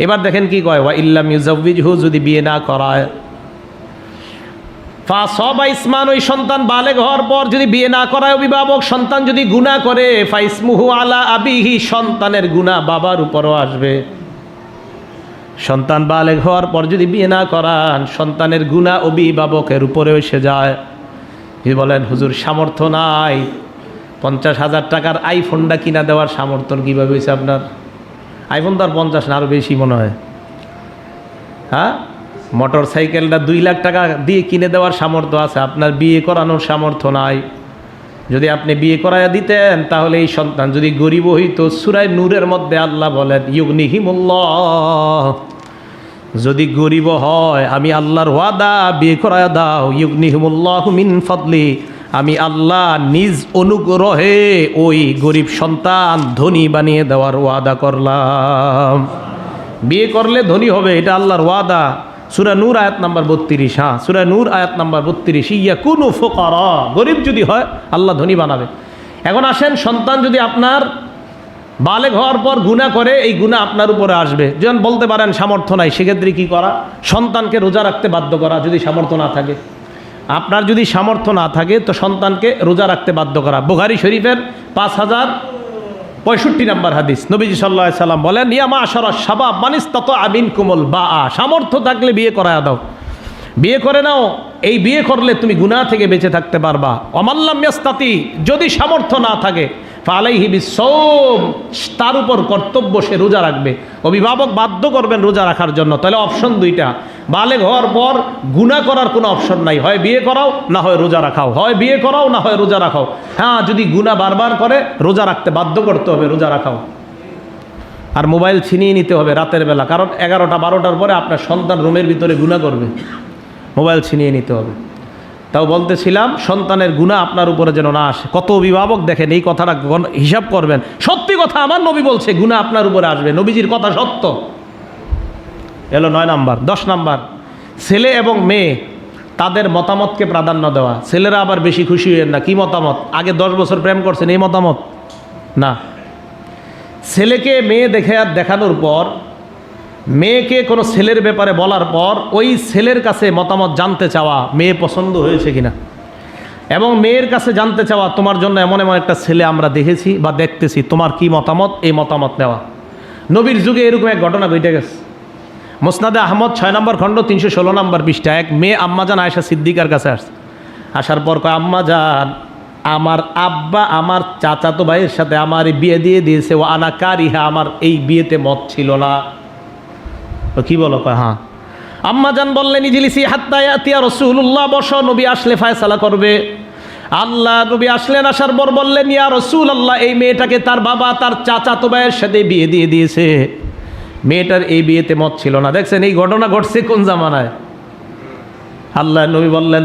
এবার দেখেন কি কয়, ওয়া ইল্লাম ইউজাউবিজহু, যদি বিয়ে না করায়। ফাসবা ইসমান, ওই সন্তান বালেগ হওয়ার পর যদি বিয়ে না করায় অভিভাবক, সন্তান যদি গুনাহ করে, ফাইসমুহু আলা আবিহি, সন্তানের গুনাহ বাবার উপরও আসবে। সন্তান বালেগ হওয়ার পর যদি বিয়ে না করান, সন্তানের গুনাহ অভিভাবকের উপরেও এসে যায়। যদি বলেন হুজুর সামর্থ্য নাই, 50,000 টাকার আইফোনটা কিনা দেওয়ার সামর্থ্য কীভাবে হয়েছে আপনার? আইফোন তো আর 50 না, আরও বেশি মনে হয়। হ্যাঁ, মোটর সাইকেলটা 2 লাখ টাকা দিয়ে কিনে দেওয়ার সামর্থ্য আছে, আপনার বিয়ে করানোর সামর্থ্য নাই। যদি আপনি বিয়ে করাইয়া দিতেন তাহলে এই সন্তান যদি গরিব হইতো, সূরা নূরের মধ্যে আল্লাহ বলেন ইউগনিহিমুল্লাহ, যদি গরিব হয় আমি আল্লাহর ওয়াদা, বিয়ে করাইয়া দাও, ইউগনিহিমুল্লাহু মিন ফাদলি, আমি আল্লাহ নিজ অনুগ্রহে ওই গরিব সন্তান ধনী বানিয়ে দেওয়ার ওয়াদা করলাম। বিয়ে করলে ধনী হবে, এটা আল্লাহর ওয়াদা। সূরা নূর আয়াত নাম্বার 32। হ্যাঁ, সূরা নূর আয়াত নাম্বার 32, ইয়াকুনু ফুকারা, গরিব যদি হয় আল্লাহ ধনী বানাবে। এখন আসেন, সন্তান যদি আপনার বালেগ হওয়ার পর গুনাহ করে, এই গুনাহ আপনার উপরে আসবে। যেমন বলতে পারেন সামর্থ্য নাই, সেক্ষেত্রে কি করা? সন্তানকে রোজা রাখতে বাধ্য করা, যদি সামর্থ্য না থাকে। আপনার যদি সামর্থ্য না থাকে তো সন্তানকে রোজা রাখতে বাধ্য করা। বুখারী শরীফের 5065 নম্বর হাদিস, নবীজি সাল্লাল্লাহু আলাইহি সাল্লাম বলেন, ইয়া মাশারাশ শাবাব মান ইসতাতা মিনকুমুল বাআ, সামর্থ্য থাকলে বিয়ে করায়া দাও, বিয়ে করে নাও। এই বিয়ে করলে তুমি গুনাহ থেকে বেঁচে থাকতে পারবা। ওয়ামাল্লাম ইয়াস্তাতি, যদি সামর্থ্য না থাকে, ফালাইহি বিসসাওম, তার উপর কর্তব্য সে রোজা রাখবে। অভিভাবক বাধ্য করবেন রোজা রাখার জন্য। তাহলে অপশন দুইটা, বালেগ হওয়ার পর গুনাহ করার কোনো অপশন নাই, হয় বিয়ে করাও না হয় রোজা রাখাও, হয় বিয়ে করাও না হয় রোজা রাখাও। হ্যাঁ, যদি গুনাহ বারবার করে রোজা রাখতে বাধ্য করতে হবে, রোজা রাখাও। আর মোবাইল ছিনিয়ে নিতে হবে রাতের বেলা, কারণ 11টা 12টার পরে আপনার সন্তান রুমের ভিতরে গুনাহ করবে, মোবাইল ছিনিয়ে নিতে হবে। তাও বলতেছিলাম, সন্তানের গুনাহ আপনার উপরে যেন না আসে। কত অভিভাবক দেখেন, এই কথাটা হিসাব করবেন, সত্যি কথা আমার নবী বলছে গুনাহ আপনার উপরে আসবে, নবীজির কথা সত্য। এলো 9 নাম্বার। 10 নাম্বার, ছেলে এবং মেয়ে তাদের মতামতকে প্রাধান্য দেওয়া। ছেলেরা আবার বেশি খুশি হইেন না, কি মতামত? আগে 10 বছর প্রেম করছেন, এই মতামত না। ছেলেকে মেয়ে দেখানোর পর, মেয়েকে কোনো ছেলের ব্যাপারে বলার পর ওই ছেলের কাছে মতামত জানতে চাওয়া, মেয়ে পছন্দ হয়েছে কিনা, এবং মেয়ের কাছে জানতে চাওয়া, তোমার জন্য এমন এমন একটা ছেলে আমরা দেখেছি বা দেখতেছি, তোমার কি মতামত, এই মতামত নেওয়া। নবীর যুগে এরকম এক ঘটনা ঘটে গেছে। মুসনাদে আহমদ 6 নম্বর খণ্ড 316 নম্বর পৃষ্ঠা, এক মেয়ে আম্মাজান আয়েশা সিদ্দিকার কাছে আসছে। আসার পর কয়, আম্মাজান, আমার আব্বা আমার চাচাতো ভাইয়ের সাথে আমার বিয়ে দিয়ে দিয়েছে, ও আনা কারিহা, আমার এই বিয়েতে মত ছিল না। কি বলো? কয় হ্যাঁ। আম্মাজান বললেন, ইজলিসি হাত্তা ইয়াতিয়া রাসূলুল্লাহ, বসো, নবী আসলে ফায়সালা করবে। আল্লাহ নবী আসলেন, আসার পর বললেন, ইয়া রাসূলুল্লাহ, এই মেয়েটাকে তার বাবা তার চাচাতো ভাইয়ের সাথে বিয়ে দিয়ে দিয়েছে, মেয়েটার এই বিয়েতে মত ছিল না। দেখছেন এই ঘটনা ঘটছে কোন জামানায়? আল্লাহ নবী বললেন,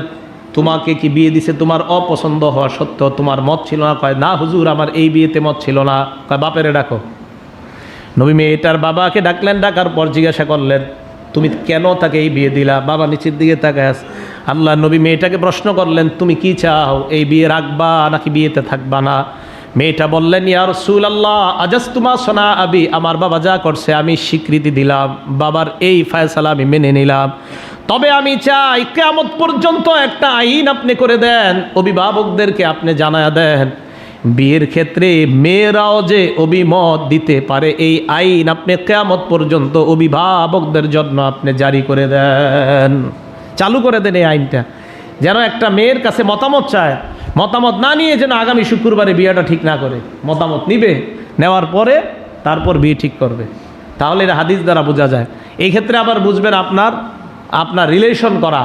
তোমাকে কি বিয়ে দিছে তোমার অপছন্দ হওয়া সত্ত্বেও তোমার মত ছিল না? কয় না হুজুর, আমার এই বিয়েতে মত ছিল না। কয় বাপেরে ডাকো। নবী মেয়েটার বাবাকে ডাকলেন, ডাকার পর জিজ্ঞাসা করলেন, তুমি কেন তাকে এই বিয়ে দিলা? বাবা নিচের দিকে তাকায় আছে। আল্লাহ নবী মেয়েটাকে প্রশ্ন করলেন, তুমি কি চাও, এই বিয়ে রাখবা নাকি বিয়েতে থাকবা না? মেয়েটা বললেন, ইয়া রাসূলুল্লাহ, আজাজতুমা সনা আবি, আমার বাবা যা করছে আমি স্বীকৃতি দিলাম, বাবার এই ফয়সালা আমি মেনে নিলাম, তবে আমি চাই কিয়ামত পর্যন্ত একটা আইন আপনি করে দেন, অভিভাবকদেরকে আপনি জানায়া দেন, বিয়ের ক্ষেত্রে মেয়েরাও যে অভিমত দিতে পারে, এই আইন আপনি কিয়ামত পর্যন্ত অভিভাবকদের জন্য আপনি জারি করে দেন, চালু করে দেন এই আইনটা, যেন একটা মেয়ের কাছে মতামত চায়, মতামত না নিয়ে যেন আগামী শুক্রবারে বিয়েটা ঠিক না করে, মতামত নিবে, নেওয়ার পরে তারপর বিয়ে ঠিক করবে। তাহলে এটা হাদিস দ্বারা বোঝা যায়। এই ক্ষেত্রে আবার বুঝবেন, আপনার রিলেশন করা,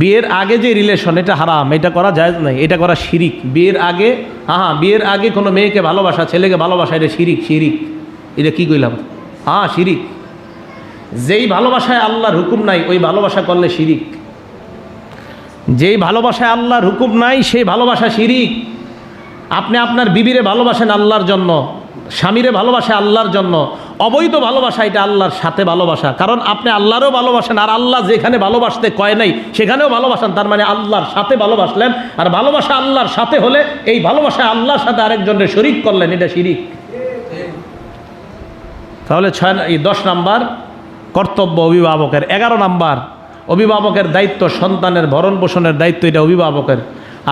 বিয়ের আগে যে রিলেশন, এটা হারাম, এটা করা জায়েজ নাই, এটা করা শিরিক। বিয়ের আগে, বিয়ের আগে কোনো মেয়েকে ভালোবাসা, ছেলেকে ভালোবাসা, এটা শিরিক। এটা কি কইলাম? শিরিক। যেই ভালোবাসায় আল্লাহর হুকুম নাই ওই ভালোবাসা করলে শিরিক। যেই ভালোবাসায় আল্লাহর হুকুম নাই সেই ভালোবাসা শিরিক। আপনি আপনার বিবিরে ভালোবাসেন আল্লাহর জন্য, স্বামীরে ভালোবাসে আল্লাহর জন্য, অবৈধ ভালোবাসা এটা আল্লাহর সাথে ভালোবাসা, কারণ আপনি আল্লাহরও ভালোবাসেন, আর আল্লাহ যেখানে ভালোবাসতে কয় নাই সেখানেও ভালোবাসেন, তার মানে আল্লাহর সাথে ভালোবাসলেন। আর ভালোবাসা আল্লাহর সাথে হলে এই ভালোবাসা আল্লাহর সাথে আরেকজনের শরিক করলেন, এটা শিরিক। তাহলে 10 নাম্বার কর্তব্য অভিভাবকের। 11 নাম্বার অভিভাবকের দায়িত্ব, সন্তানের ভরণ পোষণের দায়িত্ব এটা অভিভাবকের।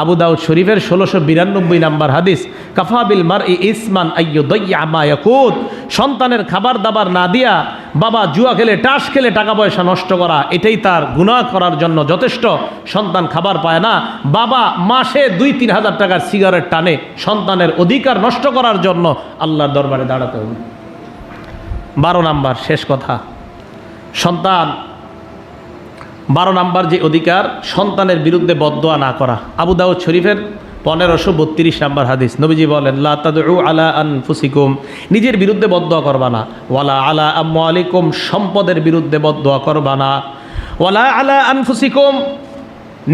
আবু দাউদ শরীফের 1692 নাম্বার হাদিস, কাফাবিল মারই ইসমান আইয়ুদাইয়া মা ইয়াকুত। সন্তানের খাবার দাবার না দিয়া বাবা জুয়া খেলে, টাস খেলে টাকা পয়সা নষ্ট করা, এটাই তার গুনাহ করার জন্য যথেষ্ট। সন্তান খাবার পায় না, বাবা মাসে 2-3 হাজার টাকার সিগারেট টানে, সন্তানের অধিকার নষ্ট করার জন্য আল্লাহর দরবারে দাঁড়াতে হবে। 12 নাম্বার শেষ কথা, সন্তান 12 নাম্বার যে অধিকার, সন্তানের বিরুদ্ধে বদদোয়া না করা। আবু দাউদ শরীফের 1532 নাম্বার হাদিস, নবীজি বলেন, লা তাদউ আলা আনফুসিকুম, নিজের বিরুদ্ধে বদদোয়া করবা না, ওয়ালা আলা আমওয়ালিকুম, সম্পদের বিরুদ্ধে বদদোয়া করবা না, ওয়ালা আলা আনফুসিকুম,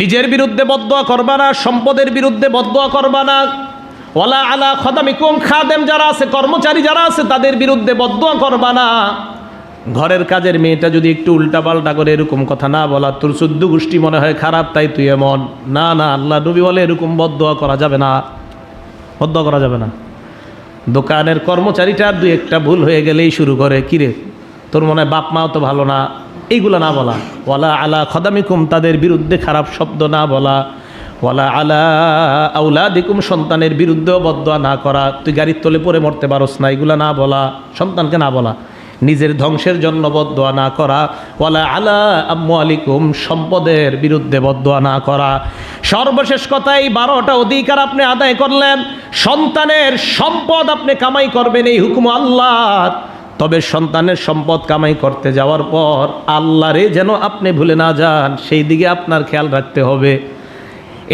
নিজের বিরুদ্ধে বদদোয়া করবা না, সম্পদের বিরুদ্ধে বদদোয়া করবা না, ওয়ালা আলা খাদামিকুম, খাদেম যারা আছে, কর্মচারী যারা আছে, তাদের বিরুদ্ধে বদদোয়া করবা না। ঘরের কাজের মেয়েটা যদি একটু উল্টাপাল্টা করে এরকম কথা না বলা, তোর 14 গোষ্ঠী মনে হয় খারাপ তাই তুই এমন, না না, আল্লাহ নবী বলে এরকম বদদোয়া করা যাবে না, বদদোয়া করা যাবে না। দোকানের কর্মচারীটা 2-1টা ভুল হয়ে গেলেই শুরু করে, কিরে তোর মনে হয় বাপ মাও তো ভালো না, এইগুলো না বলা। ওয়ালা আলা খাদামিকুম, তাদের বিরুদ্ধে খারাপ শব্দ না বলা। ওয়ালা আলা আউলাদিকুম, সন্তানের বিরুদ্ধেও বদদোয়া না করা, তুই গাড়ির তলে পড়ে মরতে পারস না, এগুলো না বলা, সন্তানকে না বলা। নিজের ধ্বংসের জন্য বদদোয়া না করা। ওয়ালা আলা আমওয়ালিকুম, সম্পদের বিরুদ্ধে বদদোয়া না করা। সর্বশেষ কথা, এই 12টা অধিকার আপনি আদায় করলেন। সন্তানের সম্পদ আপনি কামাই করবেন, এই হুকুম আল্লাহর। তবে সন্তানের সম্পদ কামাই করতে যাওয়ার পর আল্লাহরে যেন আপনি ভুলে না যান, সেই দিকে আপনার খেয়াল রাখতে হবে।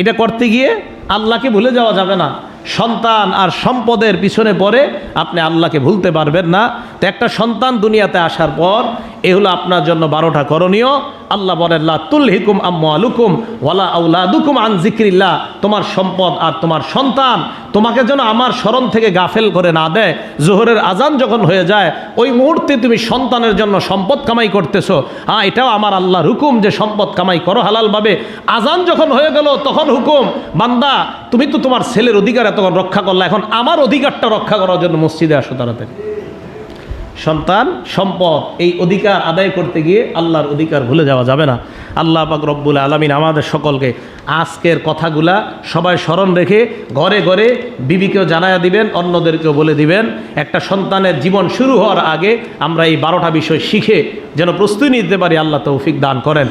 এটা করতে গিয়ে আল্লাহকে ভুলে যাওয়া যাবে না। সন্তান আর সম্পদের পিছনে পড়ে আপনি আল্লাহকে ভুলতে পারবেন না। তো একটা সন্তান দুনিয়াতে আসার পর এ হলো আপনার জন্য 12টা করণীয়। আল্লাহ বলেন, লা তুলহিকুম আমওয়ালুকুম ওয়ালা আওলাদুকুম আন যিকরিল্লাহ, তোমার সম্পদ আর তোমার সন্তান তোমাকে যেন আমার স্মরণ থেকে গাফেল করে না দেয়। জোহরের আজান যখন হয়ে যায়, ওই মুহূর্তে তুমি সন্তানের জন্য সম্পদ কামাই করতেছো, এটাও আমার আল্লাহর হুকুম যে সম্পদ কামাই করো হালালভাবে। আজান যখন হয়ে গেল তখন হুকুম, বান্দা তুমি তো তোমার ছেলের অধিকার এতক্ষণ রক্ষা করলা, এখন আমার অধিকারটা রক্ষা করার জন্য মসজিদে আসো তাড়াতাড়ি। সন্তান, সম্পদ, এই অধিকার আদায় করতে গিয়ে আল্লাহর অধিকার ভুলে যাওয়া যাবে না। আল্লাহ পাক রব্বুল আলামিন আমাদের সকলকে আজকের কথাগুলা সবাই স্মরণ রেখে ঘরে ঘরে বিবিকেও জানায়া দিবেন, অন্যদেরকেও বলে দিবেন। একটা সন্তানের জীবন শুরু হওয়ার আগে আমরা এই 12টা বিষয় শিখে যেন প্রস্তুতি নিতে পারি। আল্লাহ তৌফিক দান করেন।